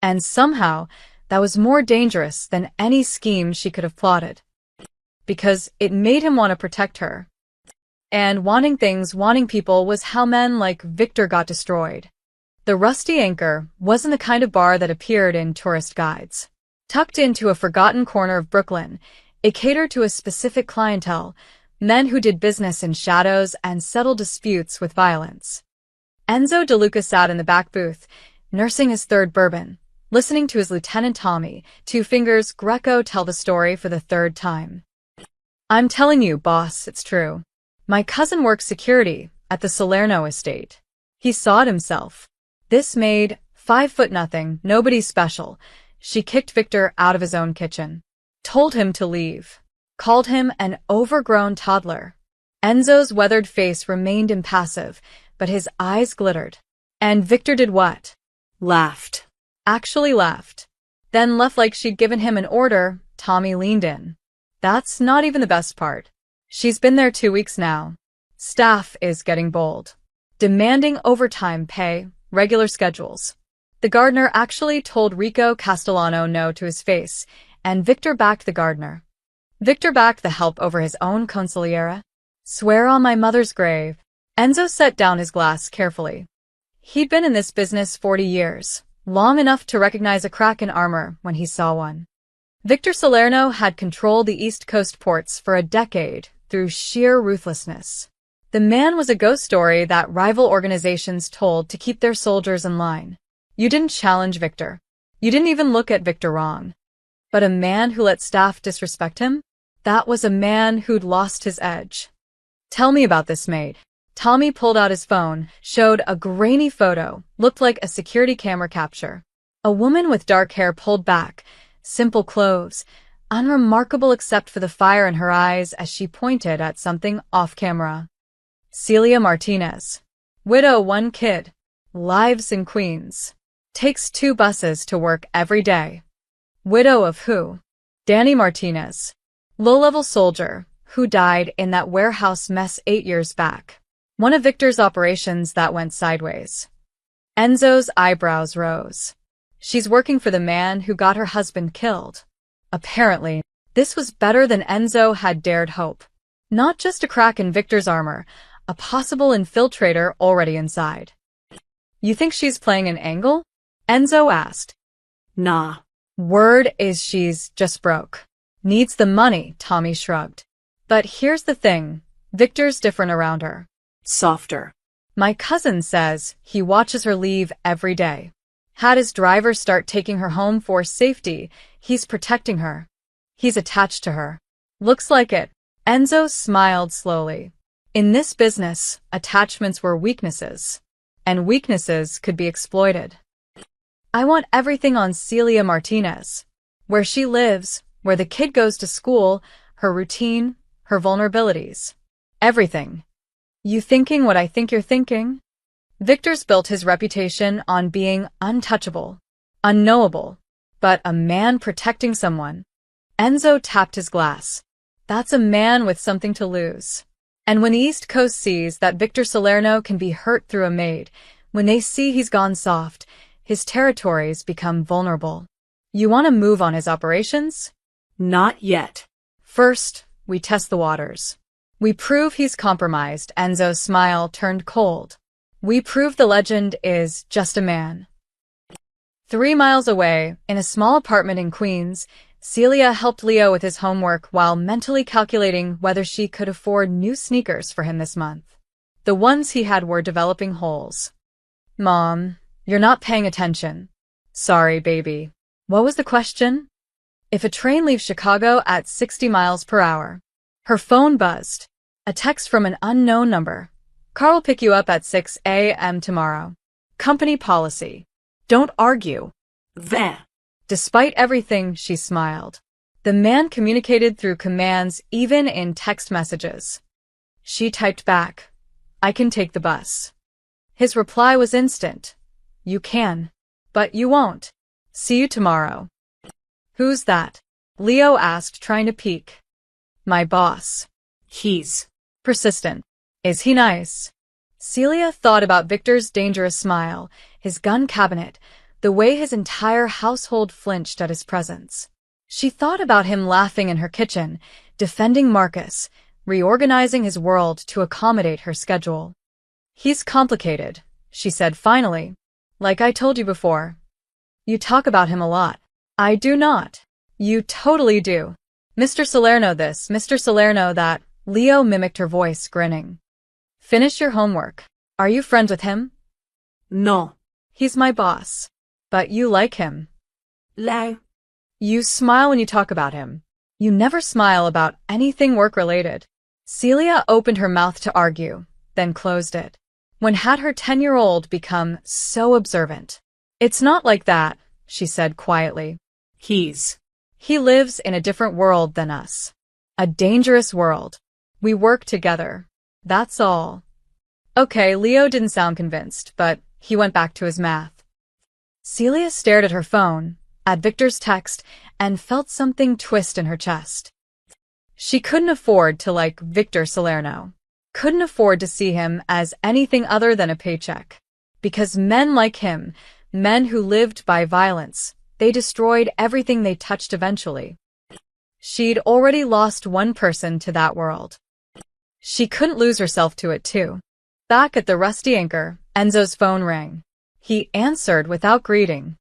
And somehow, that was more dangerous than any scheme she could have plotted. Because it made him want to protect her. And wanting people was how men like Victor got destroyed. The Rusty Anchor wasn't the kind of bar that appeared in tourist guides. Tucked into a forgotten corner of Brooklyn, it catered to a specific clientele, men who did business in shadows and settled disputes with violence. Enzo DeLuca sat in the back booth, nursing his third bourbon, listening to his Lieutenant Tommy, Two Fingers Greco, tell the story for the third time. I'm telling you, boss, it's true. My cousin works security at the Salerno estate. He saw it himself. This maid, 5'0", nobody special. She kicked Victor out of his own kitchen. Told him to leave. Called him an overgrown toddler. Enzo's weathered face remained impassive, but his eyes glittered. And Victor did what? Laughed. Actually laughed. Then left like she'd given him an order. Tommy leaned in. That's not even the best part. She's been there 2 weeks now. Staff is getting bold. Demanding overtime pay, regular schedules. The gardener actually told Rico Castellano no to his face, and Victor backed the gardener. Victor backed the help over his own consigliere. Swear on my mother's grave. Enzo set down his glass carefully. He'd been in this business 40 years, long enough to recognize a crack in armor when he saw one. Victor Salerno had controlled the East Coast ports for a decade through sheer ruthlessness. The man was a ghost story that rival organizations told to keep their soldiers in line. You didn't challenge Victor. You didn't even look at Victor wrong. But a man who let staff disrespect him? That was a man who'd lost his edge. Tell me about this, Maid. Tommy pulled out his phone, showed a grainy photo, looked like a security camera capture. A woman with dark hair pulled back, simple clothes, unremarkable except for the fire in her eyes as she pointed at something off-camera. Celia Martinez. Widow, 1 kid. Lives in Queens. Takes 2 buses to work every day. Widow of who? Danny Martinez. Low-level soldier, who died in that warehouse mess 8 years back. One of Victor's operations that went sideways. Enzo's eyebrows rose. She's working for the man who got her husband killed. Apparently, this was better than Enzo had dared hope. Not just a crack in Victor's armor, a possible infiltrator already inside. You think she's playing an angle? Enzo asked. Nah. Word is she's just broke. Needs the money, Tommy shrugged. But here's the thing, Victor's different around her. Softer. My cousin says he watches her leave every day. Had his driver start taking her home for safety. He's protecting her. He's attached to her. Looks like it. Enzo smiled slowly. In this business, attachments were weaknesses. And weaknesses could be exploited. I want everything on Celia Martinez. Where she lives, where the kid goes to school, her routine, her vulnerabilities. Everything. You thinking what I think you're thinking? Victor's built his reputation on being untouchable, unknowable, but a man protecting someone. Enzo tapped his glass. That's a man with something to lose. And when the East Coast sees that Victor Salerno can be hurt through a maid, when they see he's gone soft, his territories become vulnerable. You want to move on his operations? Not yet. First, we test the waters. We prove he's compromised. Enzo's smile turned cold. We prove the legend is just a man. 3 miles away, in a small apartment in Queens, Celia helped Leo with his homework while mentally calculating whether she could afford new sneakers for him this month. The ones he had were developing holes. Mom, you're not paying attention. Sorry, baby. What was the question? If a train leaves Chicago at 60 miles per hour. Her phone buzzed. A text from an unknown number. Carl will pick you up at 6 a.m. tomorrow. Company policy. Don't argue. There. Despite everything, she smiled. The man communicated through commands even in text messages. She typed back, I can take the bus. His reply was instant. You can. But you won't. See you tomorrow. Who's that? Leo asked, trying to peek. My boss. He's Persistent. Is he nice? Celia thought about Victor's dangerous smile, his gun cabinet, the way his entire household flinched at his presence. She thought about him laughing in her kitchen, defending Marcus, reorganizing his world to accommodate her schedule. He's complicated, she said finally. Like I told you before. You talk about him a lot. I do not. You totally do. Mr. Salerno this, Mr. Salerno that. Leo mimicked her voice, grinning. Finish your homework. Are you friends with him? no. He's my boss. But you like him. Leo. You smile when you talk about him. You never smile about anything work-related. Celia opened her mouth to argue, then closed it. When had her 10-year-old become so observant? It's not like that, she said quietly. He lives in a different world than us. A dangerous world. We work together. That's all. Okay, Leo didn't sound convinced, but he went back to his math. Celia stared at her phone, at Victor's text, and felt something twist in her chest. She couldn't afford to like Victor Salerno. Couldn't afford to see him as anything other than a paycheck. Because men like him, men who lived by violence, they destroyed everything they touched eventually. She'd already lost one person to that world. She couldn't lose herself to it too. Back at the Rusty Anchor, Enzo's phone rang. He answered without greeting.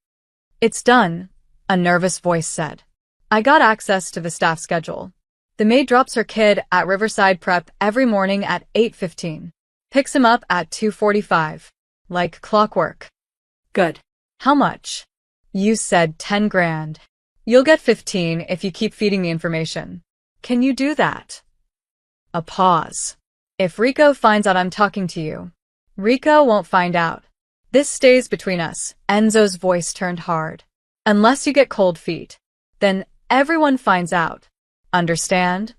It's done, a nervous voice said. I got access to the staff schedule. The maid drops her kid at Riverside Prep every morning at 8:15. Picks him up at 2:45. Like clockwork. Good. How much? You said 10 grand. You'll get 15 if you keep feeding the information. Can you do that? A pause. If Rico finds out I'm talking to you. Rico won't find out. This stays between us. Enzo's voice turned hard. Unless you get cold feet. Then everyone finds out. Understand?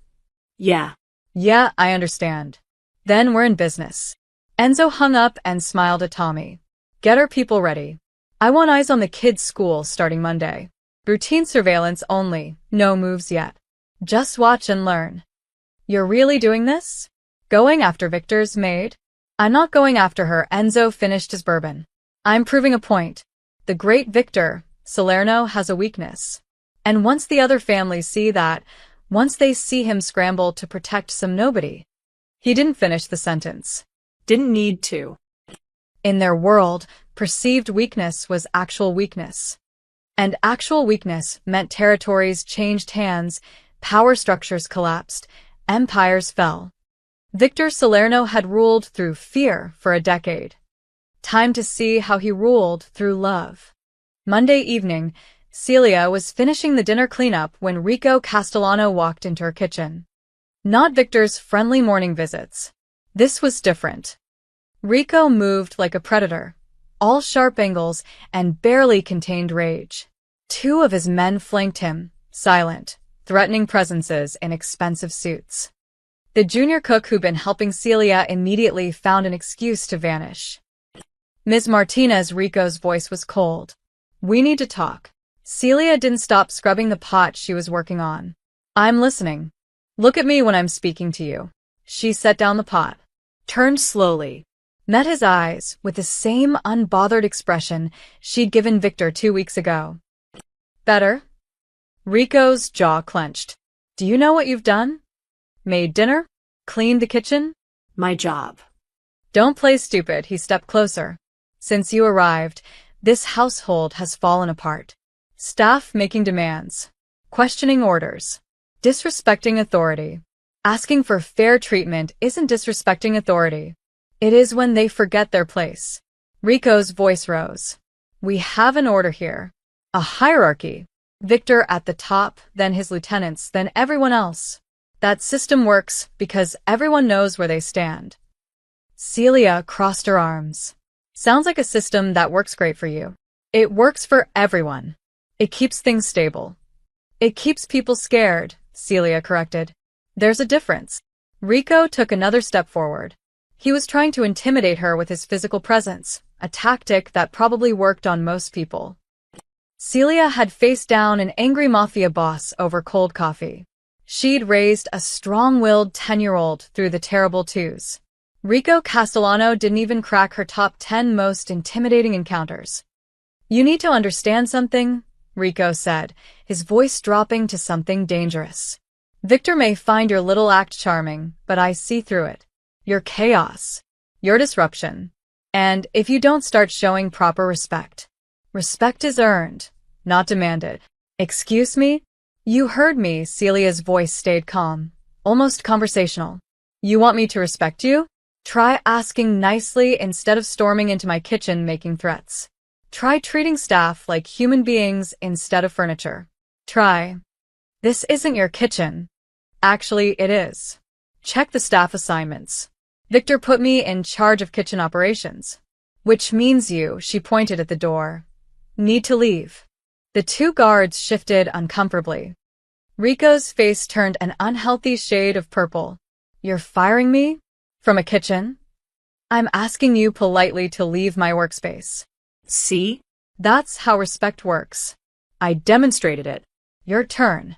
Yeah. Yeah, I understand. Then we're in business. Enzo hung up and smiled at Tommy. Get our people ready. I want eyes on the kids' school starting Monday. Routine surveillance only, no moves yet. Just watch and learn. You're really doing this? Going after Victor's maid? I'm not going after her. Enzo finished his bourbon. I'm proving a point. The great Victor Salerno has a weakness. And once the other families see that, once they see him scramble to protect some nobody. He didn't finish the sentence. Didn't need to. In their world, perceived weakness was actual weakness. And actual weakness meant territories changed hands, power structures collapsed, empires fell. Victor Salerno had ruled through fear for a decade. Time to see how he ruled through love. Monday evening, Celia was finishing the dinner cleanup when Rico Castellano walked into her kitchen. Not Victor's friendly morning visits. This was different. Rico moved like a predator, all sharp angles and barely contained rage. Two of his men flanked him, silent, threatening presences in expensive suits. The junior cook who'd been helping Celia immediately found an excuse to vanish. Ms. Martinez, Rico's voice was cold. We need to talk. Celia didn't stop scrubbing the pot she was working on. I'm listening. Look at me when I'm speaking to you. She set down the pot, turned slowly, met his eyes with the same unbothered expression she'd given Victor 2 weeks ago. Better? Rico's jaw clenched. Do you know what you've done? Made dinner? Cleaned the kitchen? My job. Don't play stupid. He stepped closer. Since you arrived, this household has fallen apart. Staff making demands, questioning orders, disrespecting authority. Asking for fair treatment isn't disrespecting authority. It is when they forget their place. Rico's voice rose. We have an order here. A hierarchy. Victor at the top, then his lieutenants, then everyone else. That system works because everyone knows where they stand. Celia crossed her arms. Sounds like a system that works great for you. It works for everyone. It keeps things stable. It keeps people scared, Celia corrected. There's a difference. Rico took another step forward. He was trying to intimidate her with his physical presence, a tactic that probably worked on most people. Celia had faced down an angry mafia boss over cold coffee. She'd raised a strong-willed 10-year-old through the terrible twos. Rico Castellano didn't even crack her top 10 most intimidating encounters. "You need to understand something," Rico said, his voice dropping to something dangerous. "Victor may find your little act charming, but I see through it. You're chaos. You're disruption. And if you don't start showing proper respect. Respect is earned, not demanded." "Excuse me?" "You heard me," Celia's voice stayed calm, almost conversational. "You want me to respect you? Try asking nicely instead of storming into my kitchen making threats. Try treating staff like human beings instead of furniture. Try." "This isn't your kitchen." "Actually, it is. Check the staff assignments. Victor put me in charge of kitchen operations." "Which means you," she pointed at the door, "need to leave." The two guards shifted uncomfortably. Rico's face turned an unhealthy shade of purple. "You're firing me? From a kitchen? I'm asking you politely to leave my workspace." See? "That's how respect works. I demonstrated it. Your turn.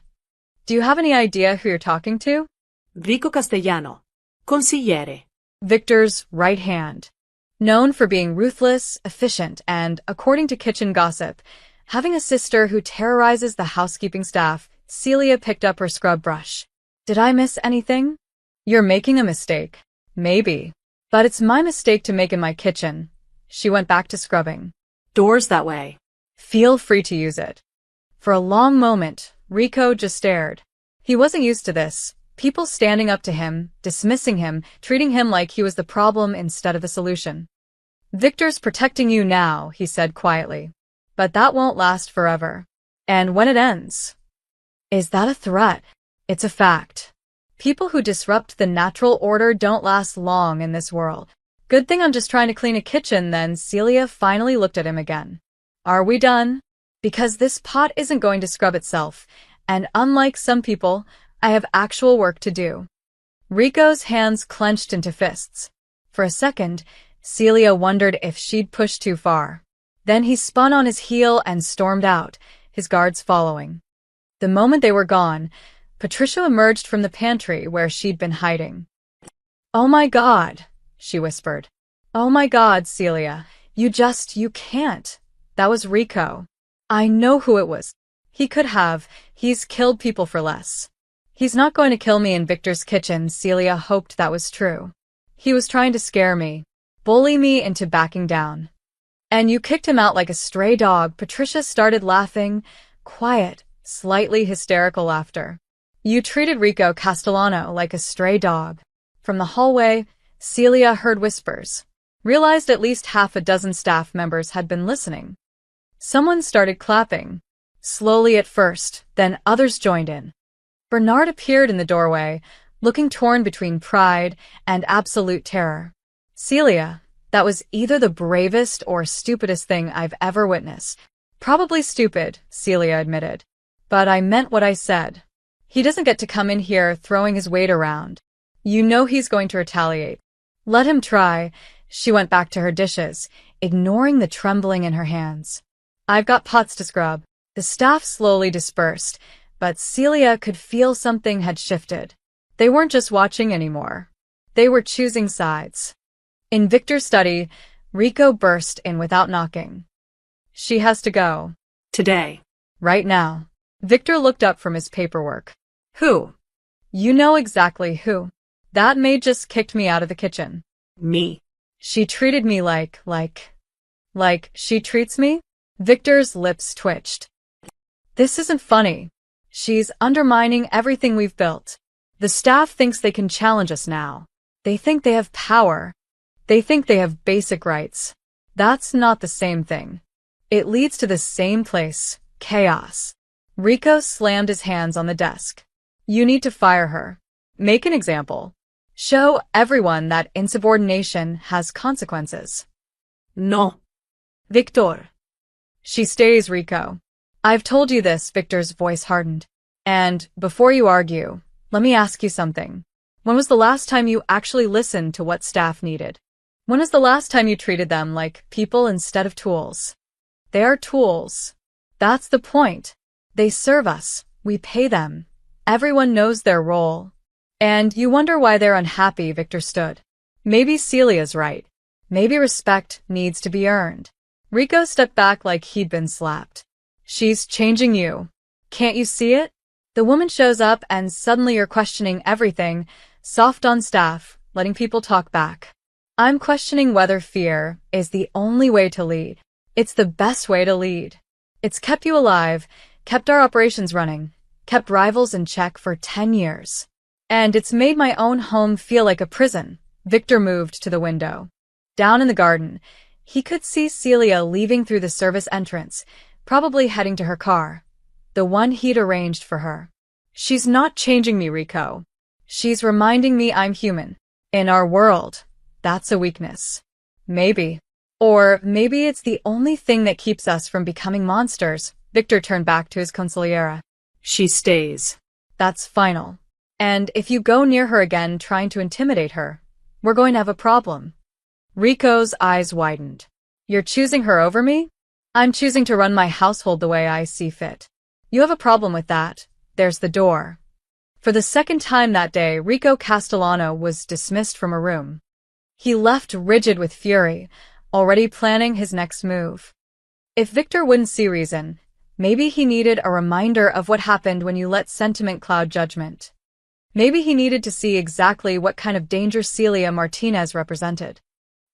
Do you have any idea who you're talking to?" Rico Castellano, consigliere. Victor's right hand. Known for being ruthless, efficient, and, according to kitchen gossip, having a sister who terrorizes the housekeeping staff, Celia picked up her scrub brush. "Did I miss anything?" "You're making a mistake. Maybe. But it's my mistake to make in my kitchen." She went back to scrubbing. "Doors that way." "Feel free to use it." For a long moment, Rico just stared. He wasn't used to this. People standing up to him, dismissing him, treating him like he was the problem instead of the solution. "Victor's protecting you now," he said quietly. "But that won't last forever. And when it ends..." "Is that a threat?" "It's a fact. People who disrupt the natural order don't last long in this world." "Good thing I'm just trying to clean a kitchen then." Celia finally looked at him again. "Are we done? Because this pot isn't going to scrub itself, and unlike some people, I have actual work to do." Rico's hands clenched into fists. For a second, Celia wondered if she'd pushed too far. Then he spun on his heel and stormed out, his guards following. The moment they were gone, Patricia emerged from the pantry where she'd been hiding. "Oh my God," she whispered. "Oh my God, Celia, you can't. That was Rico. I know who it was. He's killed people for less. He's not going to kill me in Victor's kitchen." Celia hoped that was true. "He was trying to scare me, bully me into backing down. And you kicked him out like a stray dog." Patricia started laughing, quiet, slightly hysterical laughter. "You treated Rico Castellano like a stray dog." From the hallway, Celia heard whispers, realized at least half a dozen staff members had been listening. Someone started clapping, slowly at first, then others joined in. Bernard appeared in the doorway, looking torn between pride and absolute terror. "Celia, that was either the bravest or stupidest thing I've ever witnessed." "Probably stupid," Celia admitted. "But I meant what I said. He doesn't get to come in here throwing his weight around. You know he's going to retaliate. Let him try." She went back to her dishes, ignoring the trembling in her hands. "I've got pots to scrub." The staff slowly dispersed, but Celia could feel something had shifted. They weren't just watching anymore. They were choosing sides. In Victor's study, Rico burst in without knocking. "She has to go." "Today." "Right now." Victor looked up from his paperwork. "Who?" "You know exactly who. That maid just kicked me out of the kitchen." "Me." "She treated me like she treats me?" Victor's lips twitched. "This isn't funny. She's undermining everything we've built. The staff thinks they can challenge us now. They think they have power. They think they have basic rights. That's not the same thing. It leads to the same place, chaos." Rico slammed his hands on the desk. "You need to fire her. Make an example. Show everyone that insubordination has consequences." "No." "Victor." "She stays, Rico. I've told you this." Victor's voice hardened. "And, before you argue, let me ask you something. When was the last time you actually listened to what staff needed? When was the last time you treated them like people instead of tools? They are tools. That's the point. They serve us. We pay them. Everyone knows their role. And you wonder why they're unhappy, Victor stood. Maybe Celia's right. Maybe respect needs to be earned. Rico stepped back like he'd been slapped. She's changing you. Can't you see it? The woman shows up and suddenly you're questioning everything, soft on staff, letting people talk back. I'm questioning whether fear is the only way to lead. It's the best way to lead. It's kept you alive, kept our operations running, kept rivals in check for 10 years. And it's made my own home feel like a prison. Victor moved to the window. Down in the garden, he could see Celia leaving through the service entrance, probably heading to her car. The one he'd arranged for her. She's not changing me, Rico. She's reminding me I'm human. In our world, that's a weakness. Maybe. Or maybe it's the only thing that keeps us from becoming monsters. Victor turned back to his consigliera. She stays. That's final. And if you go near her again trying to intimidate her, we're going to have a problem. Rico's eyes widened. You're choosing her over me? I'm choosing to run my household the way I see fit. You have a problem with that. There's the door. For the second time that day, Rico Castellano was dismissed from a room. He left rigid with fury, already planning his next move. If Victor wouldn't see reason, maybe he needed a reminder of what happened when you let sentiment cloud judgment. Maybe he needed to see exactly what kind of danger Celia Martinez represented.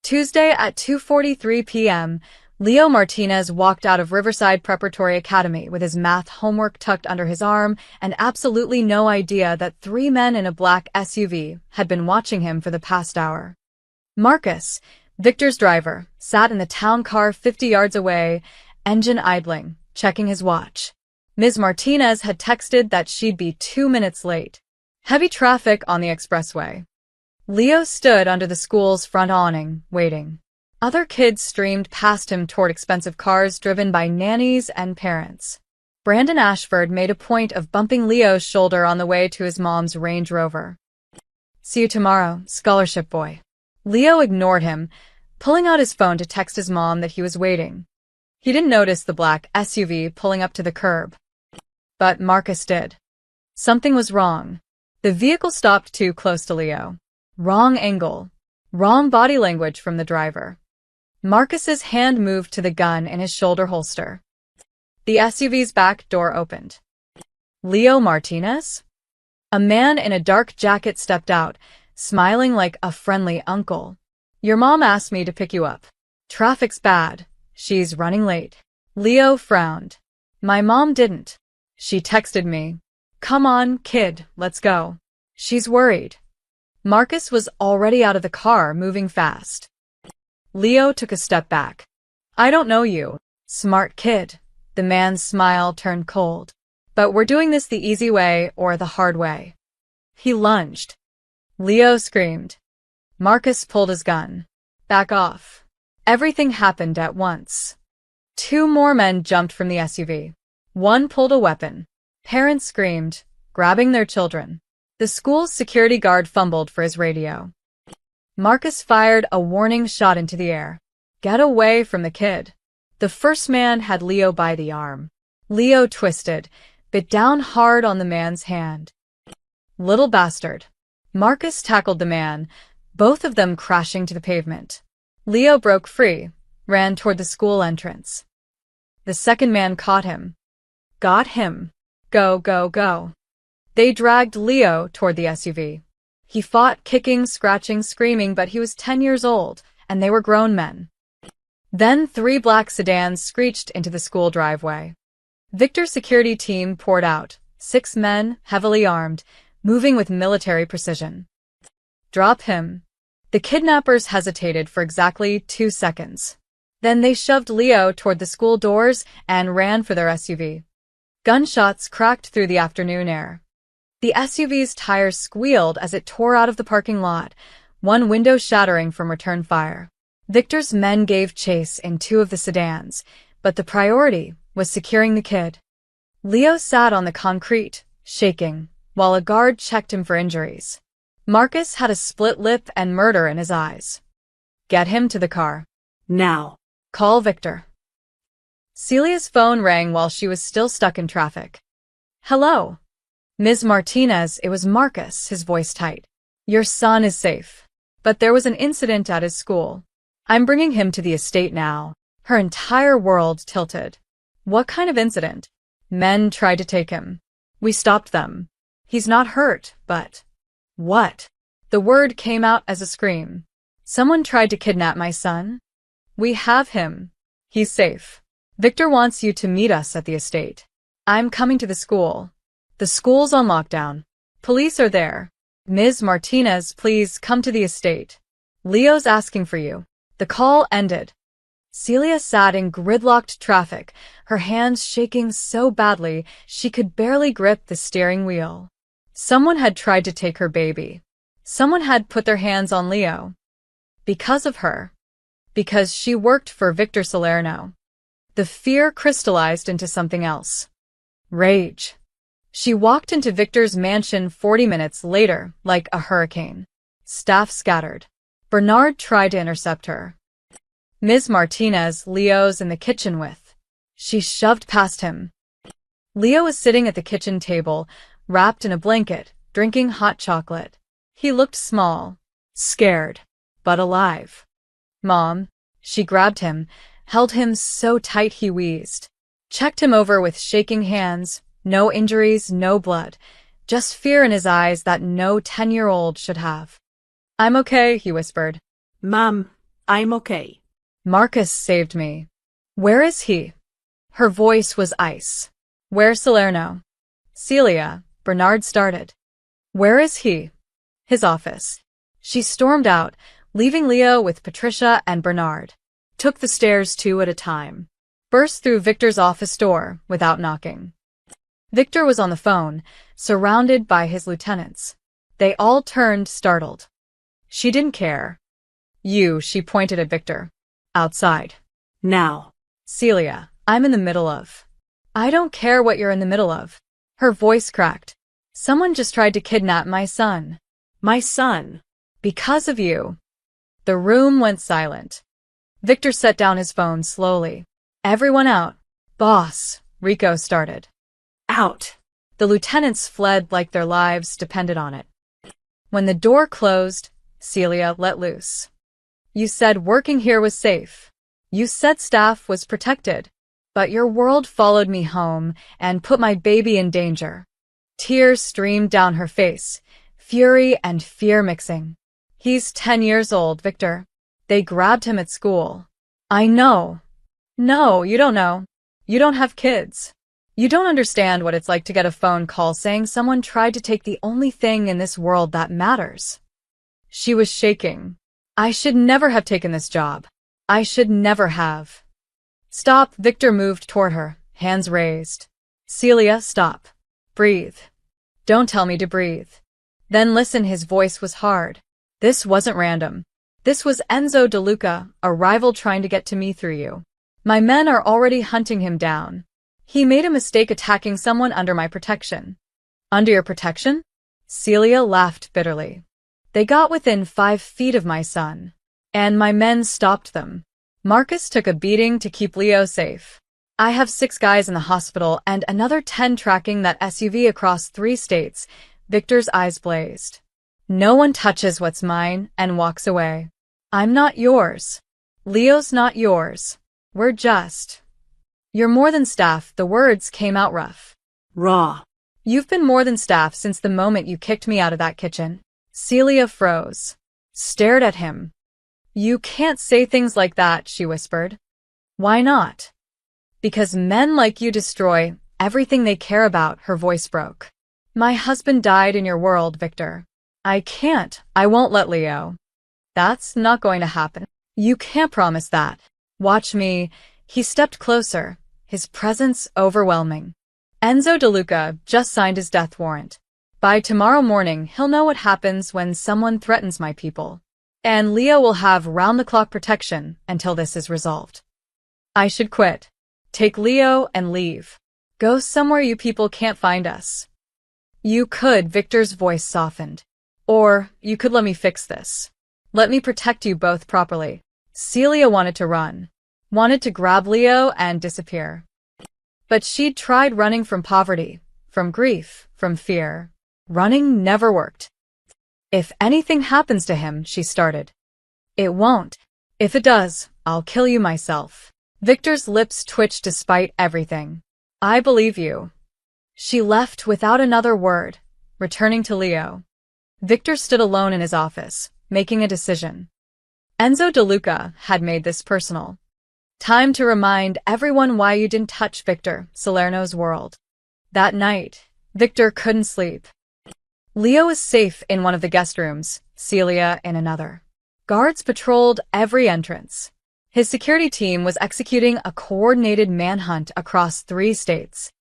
Tuesday at 2:43 p.m., Leo Martinez walked out of Riverside Preparatory Academy with his math homework tucked under his arm and absolutely no idea that 3 men in a black SUV had been watching him for the past hour. Marcus, Victor's driver, sat in the town car 50 yards away, engine idling, checking his watch. Ms. Martinez had texted that she'd be 2 minutes late. Heavy traffic on the expressway. Leo stood under the school's front awning, waiting. Other kids streamed past him toward expensive cars driven by nannies and parents. Brandon Ashford made a point of bumping Leo's shoulder on the way to his mom's Range Rover. See you tomorrow, scholarship boy. Leo ignored him, pulling out his phone to text his mom that he was waiting. He didn't notice the black SUV pulling up to the curb. But Marcus did. Something was wrong. The vehicle stopped too close to Leo. Wrong angle. Wrong body language from the driver. Marcus's hand moved to the gun in his shoulder holster. The SUV's back door opened. Leo Martinez? A man in a dark jacket stepped out, smiling like a friendly uncle. Your mom asked me to pick you up. Traffic's bad. She's running late. Leo frowned. My mom didn't. She texted me. Come on, kid, let's go. She's worried. Marcus was already out of the car, moving fast. Leo took a step back. I don't know you. Smart kid. The man's smile turned cold. But we're doing this the easy way or the hard way. He lunged. Leo screamed. Marcus pulled his gun. Back off. Everything happened at once. 2 more men jumped from the SUV. One pulled a weapon. Parents screamed, grabbing their children. The school's security guard fumbled for his radio. Marcus fired a warning shot into the air. Get away from the kid. The first man had Leo by the arm. Leo twisted, bit down hard on the man's hand. Little bastard. Marcus tackled the man, both of them crashing to the pavement. Leo broke free, ran toward the school entrance. The second man caught him. Got him. Go, go, go. They dragged Leo toward the SUV. He fought, kicking, scratching, screaming, but he was 10 years old, and they were grown men. Then 3 black sedans screeched into the school driveway. Victor's security team poured out, 6 men, heavily armed, moving with military precision. Drop him. The kidnappers hesitated for exactly 2 seconds. Then they shoved Leo toward the school doors and ran for their SUV. Gunshots cracked through the afternoon air. The SUV's tires squealed as it tore out of the parking lot, one window shattering from return fire. Victor's men gave chase in 2 of the sedans, but the priority was securing the kid. Leo sat on the concrete, shaking, while a guard checked him for injuries. Marcus had a split lip and murder in his eyes. Get him to the car. Now. Call Victor. Celia's phone rang while she was still stuck in traffic. Hello. Ms. Martinez, it was Marcus, his voice tight. Your son is safe. But there was an incident at his school. I'm bringing him to the estate now. Her entire world tilted. What kind of incident? Men tried to take him. We stopped them. He's not hurt, but… What? The word came out as a scream. Someone tried to kidnap my son? We have him. He's safe. Victor wants you to meet us at the estate. I'm coming to the school. The school's on lockdown. Police are there. Ms. Martinez, please come to the estate. Leo's asking for you. The call ended. Celia sat in gridlocked traffic, her hands shaking so badly she could barely grip the steering wheel. Someone had tried to take her baby. Someone had put their hands on Leo. Because of her. Because she worked for Victor Salerno. The fear crystallized into something else. Rage. She walked into Victor's mansion 40 minutes later, like a hurricane. Staff scattered. Bernard tried to intercept her. Ms. Martinez, Leo's in the kitchen with. She shoved past him. Leo was sitting at the kitchen table, wrapped in a blanket, drinking hot chocolate. He looked small, scared, but alive. Mom. She grabbed him, held him so tight he wheezed. Checked him over with shaking hands. No injuries, no blood. Just fear in his eyes that no 10-year-old should have. I'm okay, he whispered. Mom, I'm okay. Marcus saved me. Where is he? Her voice was ice. Where's Salerno? Celia, Bernard started. Where is he? His office. She stormed out, leaving Leo with Patricia and Bernard. Took the stairs 2 at a time. Burst through Victor's office door without knocking. Victor was on the phone, surrounded by his lieutenants. They all turned, startled. She didn't care. You, she pointed at Victor. Outside. Now. Celia, I'm in the middle of. I don't care what you're in the middle of. Her voice cracked. Someone just tried to kidnap my son. My son. Because of you. The room went silent. Victor set down his phone slowly. Everyone out. Boss, Rico started. Out. The lieutenants fled like their lives depended on it. When the door closed, Celia let loose. You said working here was safe. You said staff was protected. But your world followed me home and put my baby in danger. Tears streamed down her face, fury and fear mixing. He's 10 years old, Victor. They grabbed him at school. I know. No, you don't know. You don't have kids. You don't understand what it's like to get a phone call saying someone tried to take the only thing in this world that matters. She was shaking. I should never have taken this job. I should never have. Stop, Victor moved toward her, hands raised. Celia, stop. Breathe. Don't tell me to breathe. Then listen, his voice was hard. This wasn't random. This was Enzo DeLuca, a rival trying to get to me through you. My men are already hunting him down. He made a mistake attacking someone under my protection. Under your protection? Celia laughed bitterly. They got within 5 feet of my son. And my men stopped them. Marcus took a beating to keep Leo safe. I have 6 guys in the hospital and another 10 tracking that SUV across 3 states. Victor's eyes blazed. No one touches what's mine and walks away. I'm not yours. Leo's not yours. We're just… You're more than staff, the words came out rough. Raw. You've been more than staff since the moment you kicked me out of that kitchen. Celia froze. Stared at him. You can't say things like that, she whispered. Why not? Because men like you destroy everything they care about, her voice broke. My husband died in your world, Victor. I can't. I won't let Leo. That's not going to happen. You can't promise that. Watch me. He stepped closer, his presence overwhelming. Enzo DeLuca just signed his death warrant. By tomorrow morning, he'll know what happens when someone threatens my people. And Leo will have round-the-clock protection until this is resolved. I should quit. Take Leo and leave. Go somewhere you people can't find us. You could, Victor's voice softened. Or, you could let me fix this. Let me protect you both properly. Celia wanted to run. wanted to grab Leo and disappear. But she'd tried running from poverty, from grief, from fear. Running never worked. If anything happens to him, she started. It won't. If it does, I'll kill you myself. Victor's lips twitched despite everything. I believe you. She left without another word, returning to Leo. Victor stood alone in his office, making a decision. Enzo DeLuca had made this personal. Time to remind everyone why you didn't touch Victor, Salerno's world. That night, Victor couldn't sleep. Leo was safe in one of the guest rooms, Celia in another. Guards patrolled every entrance. His security team was executing a coordinated manhunt across 3 states.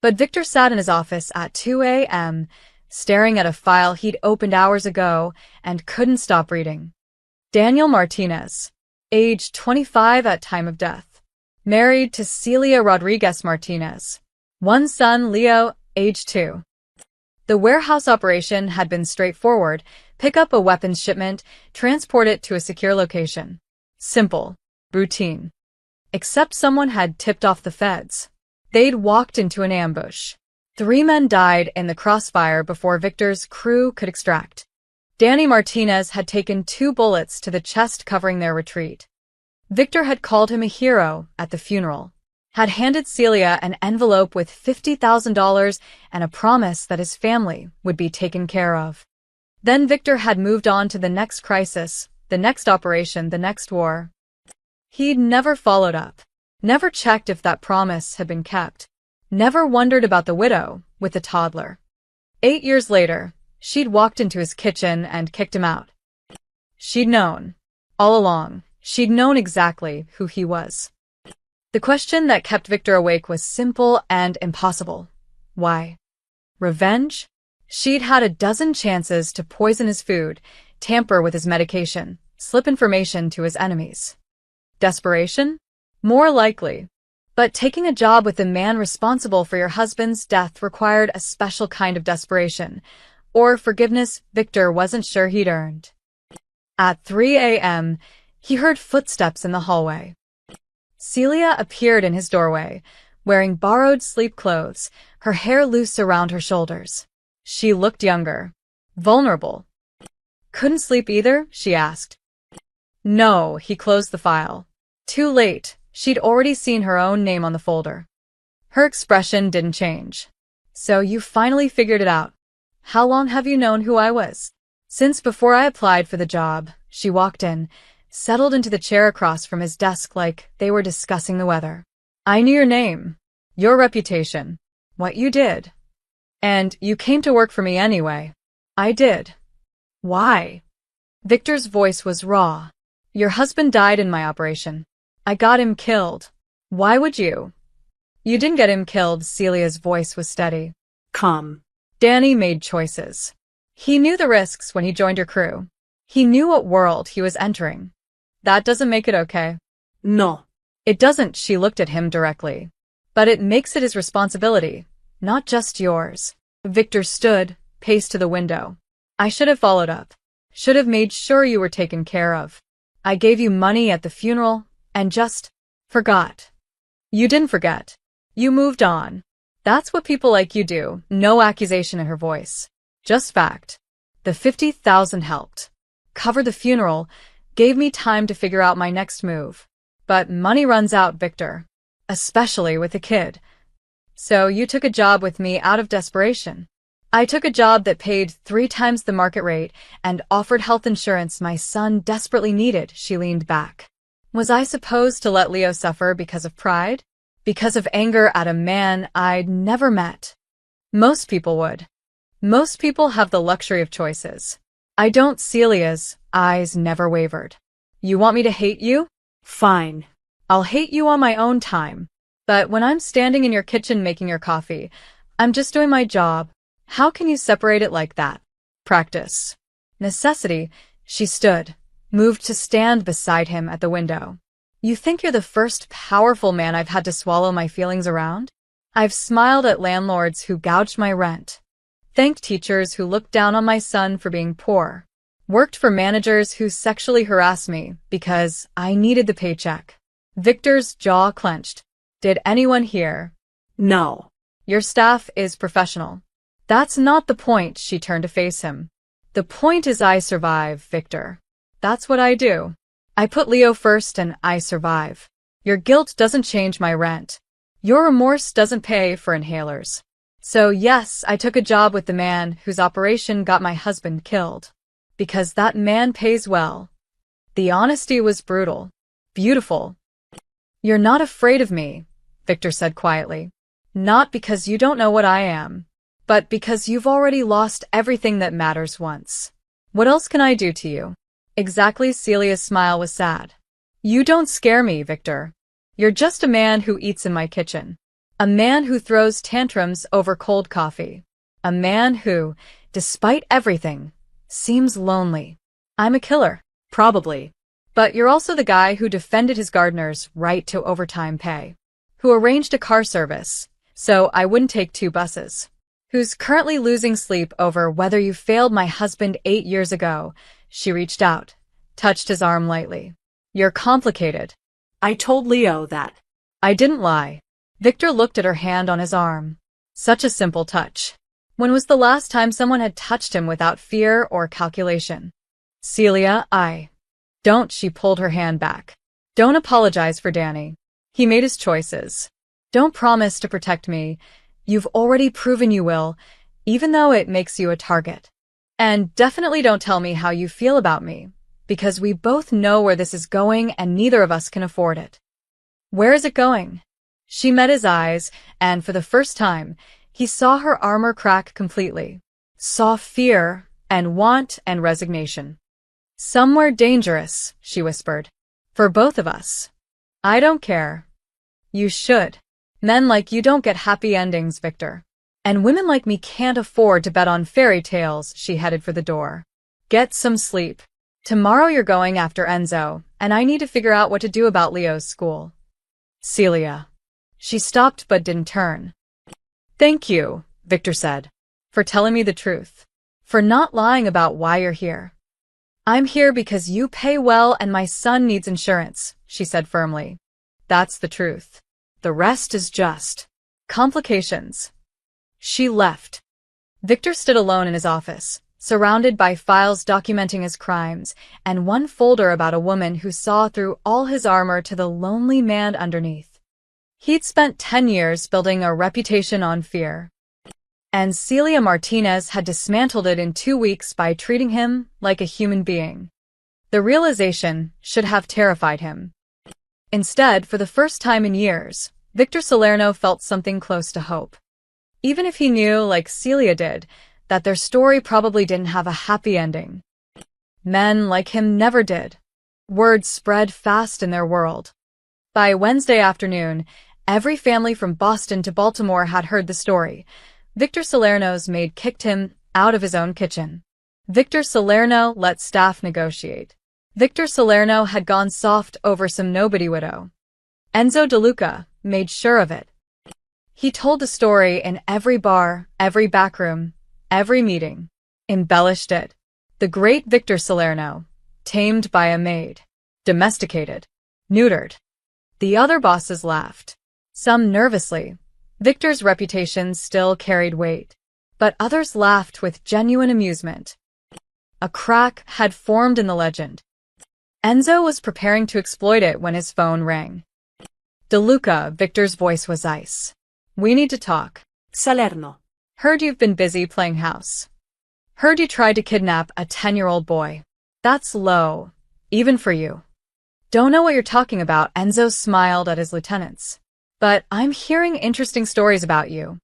But Victor sat in his office at 2 a.m., staring at a file he'd opened hours ago and couldn't stop reading. Daniel Martinez, age 25 at time of death. Married to Celia Rodriguez Martinez. One son, Leo, age 2. The warehouse operation had been straightforward: pick up a weapons shipment, transport it to a secure location. Simple. Routine. Except someone had tipped off the feds. They'd walked into an ambush. 3 men died in the crossfire before Victor's crew could extract. Danny Martinez had taken 2 bullets to the chest, covering their retreat. Victor had called him a hero at the funeral, had handed Celia an envelope with $50,000 and a promise that his family would be taken care of. Then Victor had moved on to the next crisis, the next operation, the next war. He'd never followed up, never checked if that promise had been kept, never wondered about the widow with the toddler. 8 years later, she'd walked into his kitchen and kicked him out. She'd known. All along, she'd known exactly who he was. The question that kept Victor awake was simple and impossible. Why? Revenge? She'd had a dozen chances to poison his food, tamper with his medication, slip information to his enemies. Desperation? More likely. But taking a job with the man responsible for your husband's death required a special kind of desperation, or forgiveness Victor wasn't sure he'd earned. At 3 a.m., he heard footsteps in the hallway. Celia appeared in his doorway, wearing borrowed sleep clothes, her hair loose around her shoulders. She looked younger, vulnerable. Couldn't sleep either? She asked. No, he closed the file. Too late, she'd already seen her own name on the folder. Her expression didn't change. So you finally figured it out. How long have you known who I was? Since before I applied for the job. She walked in, settled into the chair across from his desk like they were discussing the weather. I knew your name, your reputation, what you did. And you came to work for me anyway. I did. Why? Victor's voice was raw. Your husband died in my operation. I got him killed. Why would you? You didn't get him killed. Celia's voice was steady. Come. Danny made choices. He knew the risks when he joined your crew. He knew what world he was entering. That doesn't make it okay. No. It doesn't. She looked at him directly. But it makes it his responsibility, not just yours. Victor stood, paced to the window. I should have followed up. Should have made sure you were taken care of. I gave you money at the funeral, and just forgot. You didn't forget. You moved on. That's what people like you do. No accusation in her voice. Just fact. The 50,000 helped. Covered the funeral, gave me time to figure out my next move. But money runs out, Victor. Especially with a kid. So you took a job with me out of desperation. I took a job that paid 3 times the market rate and offered health insurance my son desperately needed. She leaned back. Was I supposed to let Leo suffer because of pride? Because of anger at a man I'd never met? Most people would. Most people have the luxury of choices. I don't. Celia's eyes never wavered. You want me to hate you? Fine. I'll hate you on my own time. But when I'm standing in your kitchen making your coffee, I'm just doing my job. How can you separate it like that? Practice. Necessity. She stood, moved to stand beside him at the window. You think you're the first powerful man I've had to swallow my feelings around? I've smiled at landlords who gouged my rent. Thanked teachers who looked down on my son for being poor. Worked for managers who sexually harassed me because I needed the paycheck. Victor's jaw clenched. Did anyone hear? No. Your staff is professional. That's not the point, she turned to face him. The point is I survive, Victor. That's what I do. I put Leo first and I survive. Your guilt doesn't change my rent. Your remorse doesn't pay for inhalers. So yes, I took a job with the man whose operation got my husband killed. Because that man pays well. The honesty was brutal. Beautiful. You're not afraid of me, Victor said quietly. Not because you don't know what I am, but because you've already lost everything that matters once. What else can I do to you? Exactly. Celia's smile was sad. You don't scare me, Victor. You're just a man who eats in my kitchen. A man who throws tantrums over cold coffee. A man who, despite everything, seems lonely. I'm a killer. Probably. But you're also the guy who defended his gardener's right to overtime pay. Who arranged a car service, so I wouldn't take 2 buses. Who's currently losing sleep over whether you failed my husband 8 years ago. She reached out, touched his arm lightly. You're complicated. I told Leo that. I didn't lie. Victor looked at her hand on his arm. Such a simple touch. When was the last time someone had touched him without fear or calculation? Celia, Don't, she pulled her hand back. Don't apologize for Danny. He made his choices. Don't promise to protect me. You've already proven you will, even though it makes you a target. And definitely don't tell me how you feel about me, because we both know where this is going and neither of us can afford it. Where is it going? She met his eyes, and for the first time, he saw her armor crack completely. Saw fear and want and resignation. Somewhere dangerous, she whispered. For both of us. I don't care. You should. Men like you don't get happy endings, Victor. And women like me can't afford to bet on fairy tales. She headed for the door. Get some sleep. Tomorrow you're going after Enzo, and I need to figure out what to do about Leo's school. Celia. She stopped but didn't turn. Thank you, Victor said, for telling me the truth. For not lying about why you're here. I'm here because you pay well and my son needs insurance, she said firmly. That's the truth. The rest is just complications. She left. Victor stood alone in his office, surrounded by files documenting his crimes, and one folder about a woman who saw through all his armor to the lonely man underneath. He'd spent 10 years building a reputation on fear. And Celia Martinez had dismantled it in 2 weeks by treating him like a human being. The realization should have terrified him. Instead, for the first time in years, Victor Salerno felt something close to hope. Even if he knew, like Celia did, that their story probably didn't have a happy ending. Men like him never did. Word spread fast in their world. By Wednesday afternoon, every family from Boston to Baltimore had heard the story. Victor Salerno's maid kicked him out of his own kitchen. Victor Salerno let staff negotiate. Victor Salerno had gone soft over some nobody widow. Enzo DeLuca made sure of it. He told the story in every bar, every backroom, every meeting. Embellished it. The great Victor Salerno, tamed by a maid. Domesticated. Neutered. The other bosses laughed. Some nervously. Victor's reputation still carried weight. But others laughed with genuine amusement. A crack had formed in the legend. Enzo was preparing to exploit it when his phone rang. DeLuca, Victor's voice was ice. We need to talk. Salerno. Heard you've been busy playing house. Heard you tried to kidnap a 10-year-old boy. That's low, even for you. Don't know what you're talking about, Enzo smiled at his lieutenants. But I'm hearing interesting stories about you.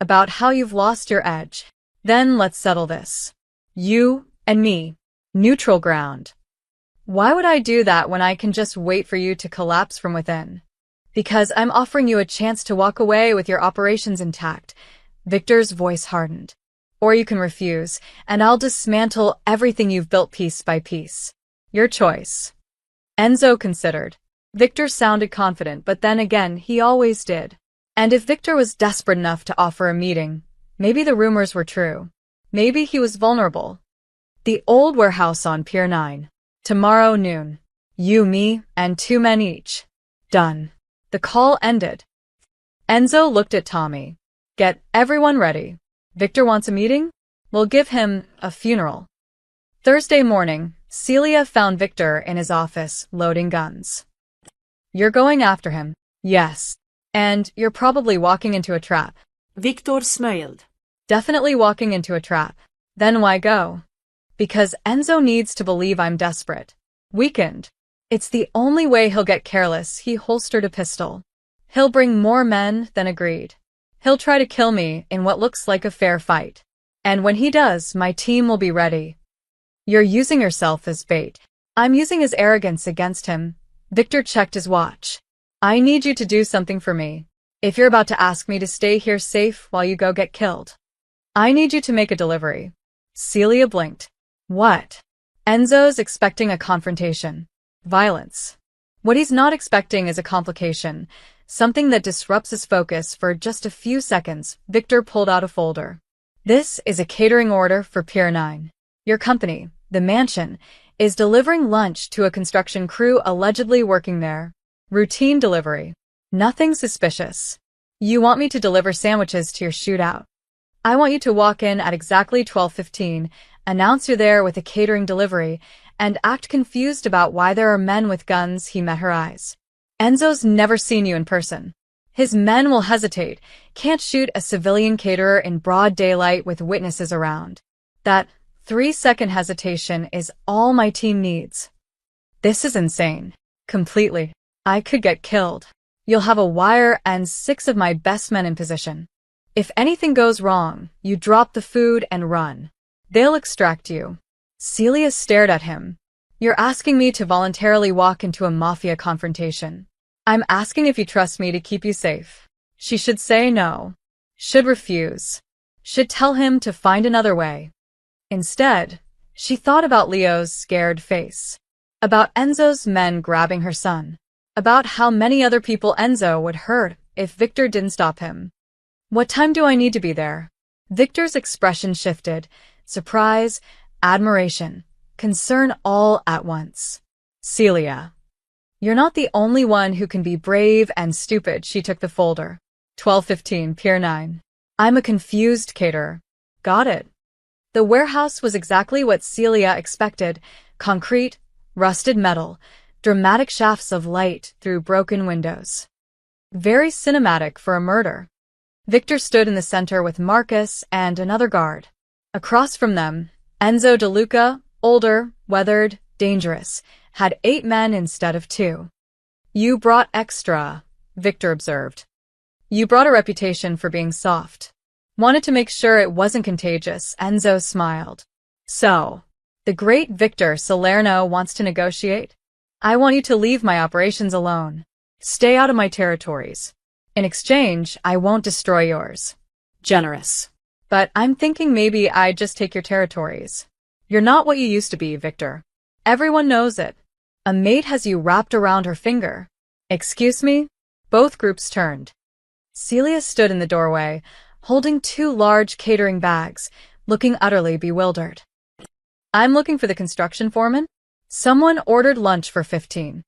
About how you've lost your edge. Then let's settle this. You and me. Neutral ground. Why would I do that when I can just wait for you to collapse from within? Because I'm offering you a chance to walk away with your operations intact. Victor's voice hardened. Or you can refuse, and I'll dismantle everything you've built piece by piece. Your choice. Enzo considered. Victor sounded confident, but then again, he always did. And if Victor was desperate enough to offer a meeting, maybe the rumors were true. Maybe he was vulnerable. The old warehouse on Pier 9. Tomorrow noon. You, me, and 2 men each. Done. The call ended. Enzo looked at Tommy. Get everyone ready. Victor wants a meeting? We'll give him a funeral. Thursday morning, Celia found Victor in his office, loading guns. You're going after him. Yes. And you're probably walking into a trap. Victor smiled. Definitely walking into a trap. Then why go? Because Enzo needs to believe I'm desperate. Weakened. It's the only way he'll get careless. He holstered a pistol. He'll bring more men than agreed. He'll try to kill me in what looks like a fair fight. And when he does, my team will be ready. You're using yourself as bait. I'm using his arrogance against him. Victor checked his watch. I need you to do something for me. If you're about to ask me to stay here safe while you go get killed, I need you to make a delivery. Celia blinked. What? Enzo's expecting a confrontation. Violence. What he's not expecting is a complication. Something that disrupts his focus for just a few seconds. Victor pulled out a folder. This is a catering order for Pier 9. Your company, the mansion, is delivering lunch to a construction crew allegedly working there. Routine delivery. Nothing suspicious. You want me to deliver sandwiches to your shootout. I want you to walk in at exactly 12:15, announce you're there with a catering delivery, and act confused about why there are men with guns. He met her eyes. Enzo's never seen you in person. His men will hesitate, can't shoot a civilian caterer in broad daylight with witnesses around. That 3-second hesitation is all my team needs. This is insane. Completely. I could get killed. You'll have a wire and 6 of my best men in position. If anything goes wrong, you drop the food and run. They'll extract you. Celia stared at him. You're asking me to voluntarily walk into a Mafia confrontation. I'm asking if you trust me to keep you safe. She should say no. Should refuse. Should tell him to find another way. Instead, she thought about Leo's scared face. About Enzo's men grabbing her son. About how many other people Enzo would hurt if Victor didn't stop him. What time do I need to be there? Victor's expression shifted. Surprise, admiration, concern all at once. Celia. You're not the only one who can be brave and stupid. She took the folder. 12:15, Pier 9. I'm a confused caterer. Got it. The warehouse was exactly what Celia expected. Concrete, rusted metal, dramatic shafts of light through broken windows. Very cinematic for a murder. Victor stood in the center with Marcus and another guard. Across from them, Enzo De Luca, older, weathered, dangerous, had 8 men instead of 2. You brought extra, Victor observed. You brought a reputation for being soft. Wanted to make sure it wasn't contagious. Enzo smiled. So, the great Victor Salerno wants to negotiate? I want you to leave my operations alone. Stay out of my territories. In exchange, I won't destroy yours. Generous. But I'm thinking maybe I'd just take your territories. You're not what you used to be, Victor. Everyone knows it. A maid has you wrapped around her finger. Excuse me? Both groups turned. Celia stood in the doorway, holding 2 large catering bags, looking utterly bewildered. I'm looking for the construction foreman. Someone ordered lunch for 15.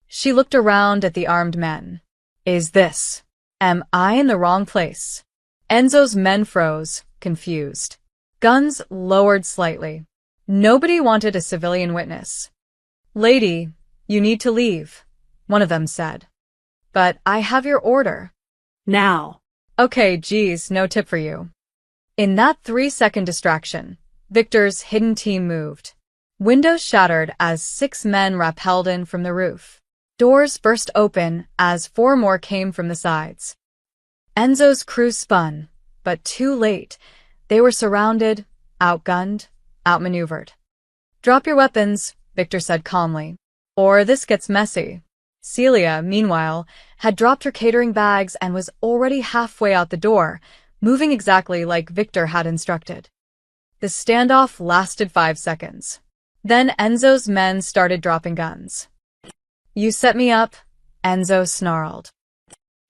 She looked around at the armed men. Am I in the wrong place? Enzo's men froze, confused. Guns lowered slightly. Nobody wanted a civilian witness. Lady, you need to leave, one of them said. But I have your order. Now. Okay, geez, no tip for you. In that 3-second distraction, Victor's hidden team moved. Windows shattered as 6 men rappelled in from the roof. Doors burst open as 4 more came from the sides. Enzo's crew spun, but too late. They were surrounded, outgunned, outmaneuvered. Drop your weapons, Victor said calmly, or this gets messy. Celia, meanwhile, had dropped her catering bags and was already halfway out the door, moving exactly like Victor had instructed. The standoff lasted 5 seconds. Then Enzo's men started dropping guns. You set me up, Enzo snarled.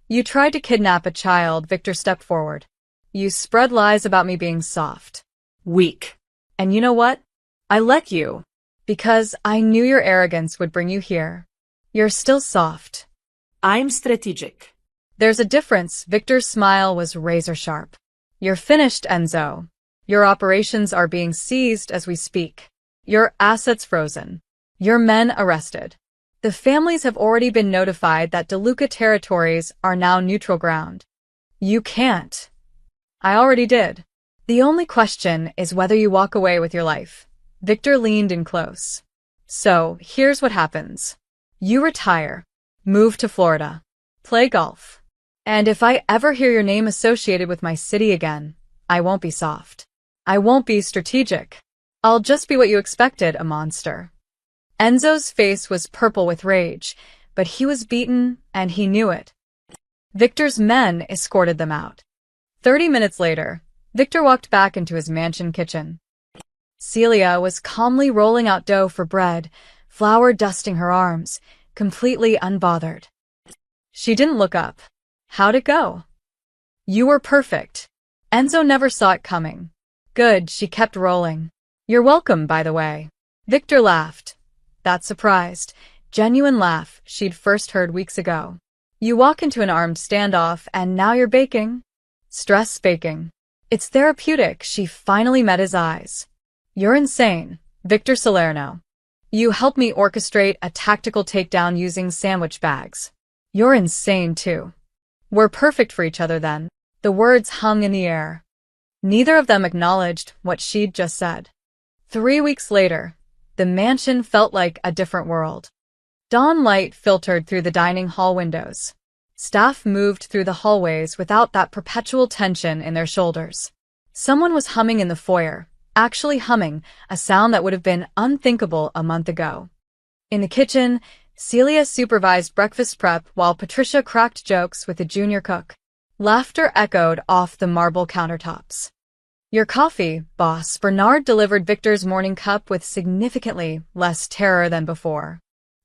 You tried to kidnap a child, Victor stepped forward. You spread lies about me being soft. Weak. And you know what? I let you. Because I knew your arrogance would bring you here. You're still soft. I'm strategic. There's a difference. Victor's smile was razor-sharp. You're finished, Enzo. Your operations are being seized as we speak. Your assets frozen. Your men arrested. The families have already been notified that DeLuca territories are now neutral ground. You can't. I already did. The only question is whether you walk away with your life. Victor leaned in close. So, here's what happens. You retire, move to Florida, play golf. And if I ever hear your name associated with my city again, I won't be soft. I won't be strategic. I'll just be what you expected, a monster. Enzo's face was purple with rage, but he was beaten, and he knew it. Victor's men escorted them out. 30 minutes later, Victor walked back into his mansion kitchen. Celia was calmly rolling out dough for bread, flour dusting her arms, completely unbothered. She didn't look up. How'd it go? You were perfect. Enzo never saw it coming. Good, she kept rolling. You're welcome, by the way. Victor laughed. That surprised, genuine laugh she'd first heard weeks ago. You walk into an armed standoff and now you're baking? Stress baking. It's therapeutic. She finally met his eyes. You're insane, Victor Salerno. You helped me orchestrate a tactical takedown using sandwich bags. You're insane too. We're perfect for each other then. The words hung in the air. Neither of them acknowledged what she'd just said. 3 weeks later, the mansion felt like a different world. Dawn light filtered through the dining hall windows. Staff moved through the hallways without that perpetual tension in their shoulders. Someone was humming in the foyer, actually humming, a sound that would have been unthinkable a month ago. In the kitchen, Celia supervised breakfast prep while Patricia cracked jokes with the junior cook. Laughter echoed off the marble countertops. Your coffee, boss. Bernard delivered Victor's morning cup with significantly less terror than before.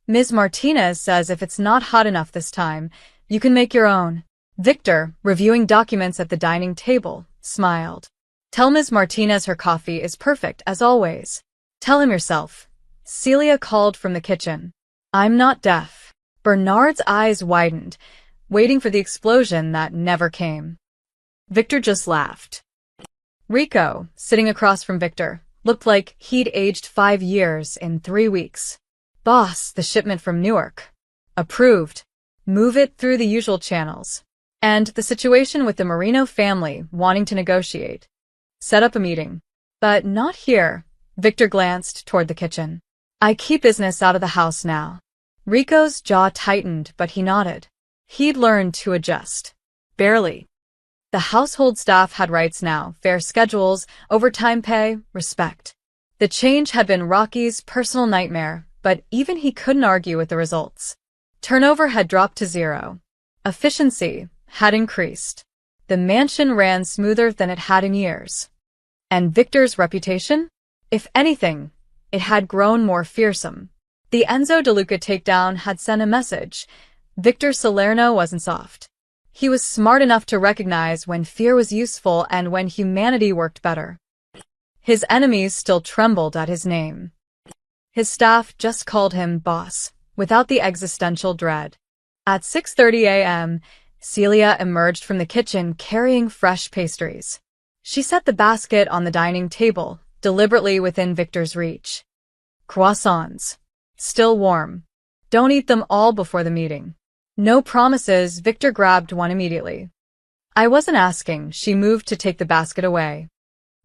Ms. Martinez says if it's not hot enough this time, you can make your own. Victor, reviewing documents at the dining table, smiled. Tell Ms. Martinez her coffee is perfect as always. Tell him yourself. Celia called from the kitchen. I'm not deaf. Bernard's eyes widened, waiting for the explosion that never came. Victor just laughed. Rico, sitting across from Victor, looked like he'd aged 5 years in 3 weeks. Boss, the shipment from Newark. Approved. Move it through the usual channels. And the situation with the Marino family wanting to negotiate. Set up a meeting. But not here. Victor glanced toward the kitchen. I keep business out of the house now. Rico's jaw tightened, but he nodded. He'd learned to adjust. Barely. The household staff had rights now, fair schedules, overtime pay, respect. The change had been Rocky's personal nightmare, but even he couldn't argue with the results. Turnover had dropped to 0. Efficiency had increased. The mansion ran smoother than it had in years. And Victor's reputation? If anything, it had grown more fearsome. The Enzo DeLuca takedown had sent a message. Victor Salerno wasn't soft. He was smart enough to recognize when fear was useful and when humanity worked better. His enemies still trembled at his name. His staff just called him boss, without the existential dread. At 6:30 a.m., Celia emerged from the kitchen carrying fresh pastries. She set the basket on the dining table, deliberately within Victor's reach. Croissants. Still warm. Don't eat them all before the meeting. No promises. Victor grabbed one immediately. I wasn't asking. She moved to take the basket away.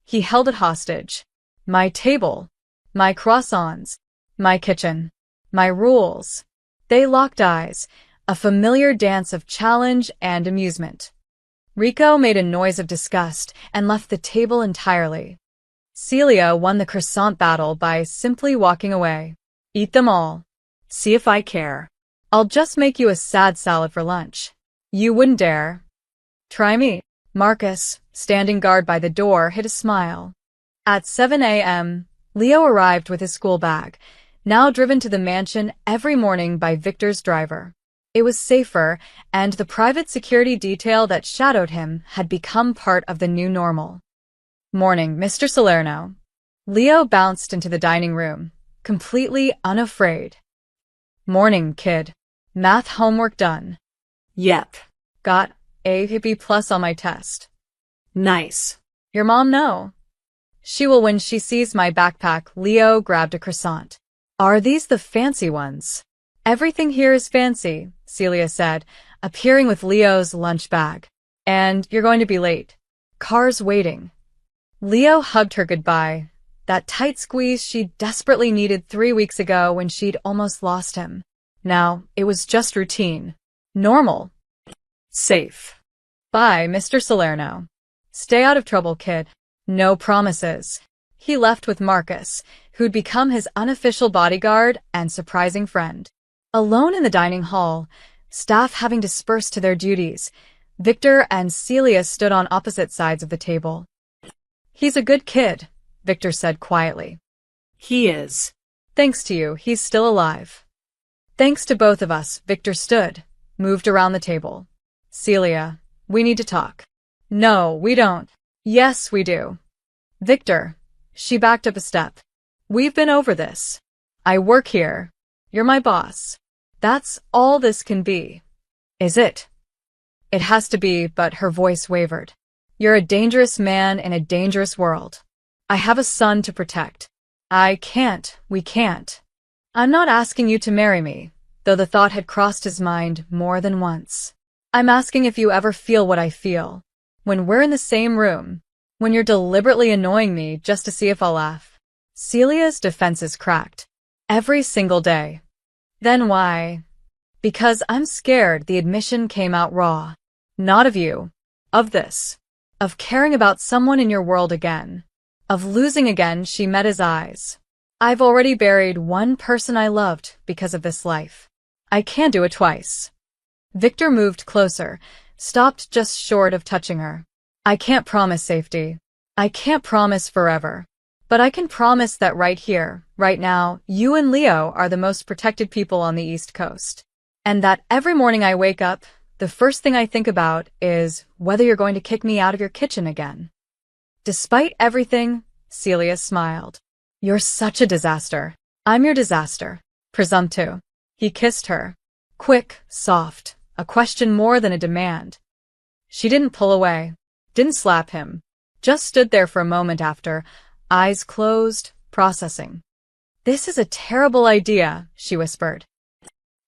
He held it hostage. My table. My croissants. My kitchen. My rules. They locked eyes, a familiar dance of challenge and amusement. Rico made a noise of disgust and left the table entirely. Celia won the croissant battle by simply walking away. Eat them all. See if I care. I'll just make you a sad salad for lunch. You wouldn't dare. Try me. Marcus, standing guard by the door, hid a smile. At 7 a.m., Leo arrived with his school bag, now driven to the mansion every morning by Victor's driver. It was safer, and the private security detail that shadowed him had become part of the new normal. Morning, Mr. Salerno. Leo bounced into the dining room, completely unafraid. Morning, kid. Math homework done. Yep. Got a hippie plus on my test. Nice. Your mom know. She will when she sees my backpack. Leo grabbed a croissant. Are these the fancy ones? Everything here is fancy, Celia said, appearing with Leo's lunch bag. And you're going to be late. Car's waiting. Leo hugged her goodbye. That tight squeeze she desperately needed 3 weeks ago when she'd almost lost him. Now, it was just routine. Normal. Safe. Bye, Mr. Salerno. Stay out of trouble, kid. No promises. He left with Marcus, who'd become his unofficial bodyguard and surprising friend. Alone in the dining hall, staff having dispersed to their duties, Victor and Celia stood on opposite sides of the table. He's a good kid, Victor said quietly. He is. Thanks to you, he's still alive. Thanks to both of us, Victor stood, moved around the table. Celia, we need to talk. No, we don't. Yes, we do. Victor. She backed up a step. We've been over this. I work here. You're my boss. That's all this can be. Is it? It has to be, but her voice wavered. You're a dangerous man in a dangerous world. I have a son to protect. We can't. I'm not asking you to marry me, though the thought had crossed his mind more than once. I'm asking if you ever feel what I feel. When we're in the same room, when you're deliberately annoying me just to see if I'll laugh. Celia's defenses cracked. Every single day. Then why? Because I'm scared the admission came out raw. Not of you. Of this. Of caring about someone in your world again. Of losing again. She met his eyes. I've already buried one person I loved because of this life. I can't do it twice. Victor moved closer, stopped just short of touching her. I can't promise safety. I can't promise forever. But I can promise that right here, right now, you and Leo are the most protected people on the East Coast. And that every morning I wake up, the first thing I think about is whether you're going to kick me out of your kitchen again. Despite everything, Celia smiled. You're such a disaster. I'm your disaster. Presumptive. He kissed her. Quick, soft, a question more than a demand. She didn't pull away, didn't slap him, just stood there for a moment after, eyes closed, processing. This is a terrible idea, she whispered.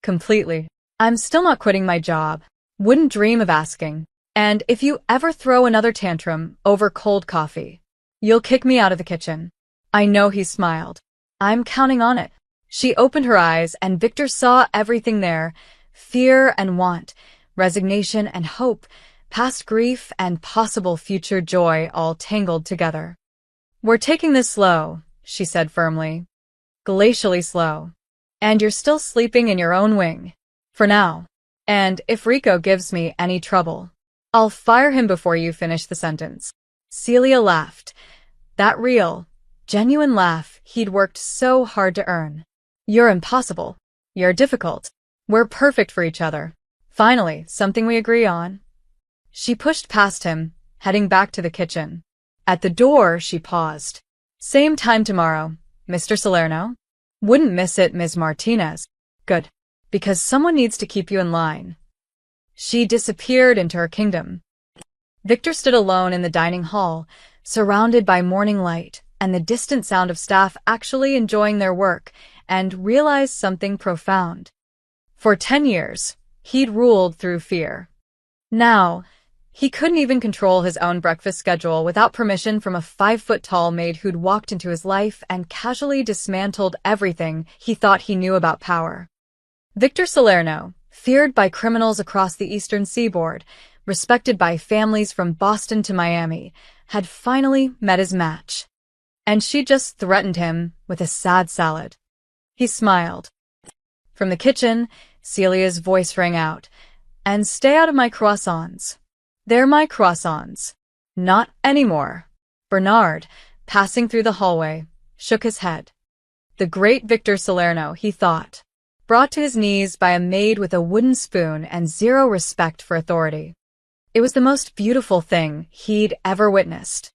Completely. I'm still not quitting my job. Wouldn't dream of asking. And if you ever throw another tantrum over cold coffee, you'll kick me out of the kitchen. I know, he smiled. I'm counting on it. She opened her eyes and Victor saw everything there. Fear and want, resignation and hope, past grief and possible future joy all tangled together. We're taking this slow, she said firmly. Glacially slow. And you're still sleeping in your own wing. For now. And if Rico gives me any trouble, I'll fire him before you finish the sentence. Celia laughed. That real, genuine laugh he'd worked so hard to earn. You're impossible. You're difficult. We're perfect for each other. Finally, something we agree on. She pushed past him, heading back to the kitchen. At the door, she paused. Same time tomorrow, Mr. Salerno? Wouldn't miss it, Ms. Martinez. Good. Because someone needs to keep you in line. She disappeared into her kingdom. Victor stood alone in the dining hall, surrounded by morning light and the distant sound of staff actually enjoying their work, and realized something profound. For 10 years, he'd ruled through fear. Now, he couldn't even control his own breakfast schedule without permission from a 5-foot-tall maid who'd walked into his life and casually dismantled everything he thought he knew about power. Victor Salerno, feared by criminals across the eastern seaboard, respected by families from Boston to Miami, had finally met his match. And she just threatened him with a sad salad. He smiled. From the kitchen, Celia's voice rang out. And stay out of my croissants. They're my croissants. Not anymore. Bernard, passing through the hallway, shook his head. The great Victor Salerno, he thought, brought to his knees by a maid with a wooden spoon and zero respect for authority. It was the most beautiful thing he'd ever witnessed.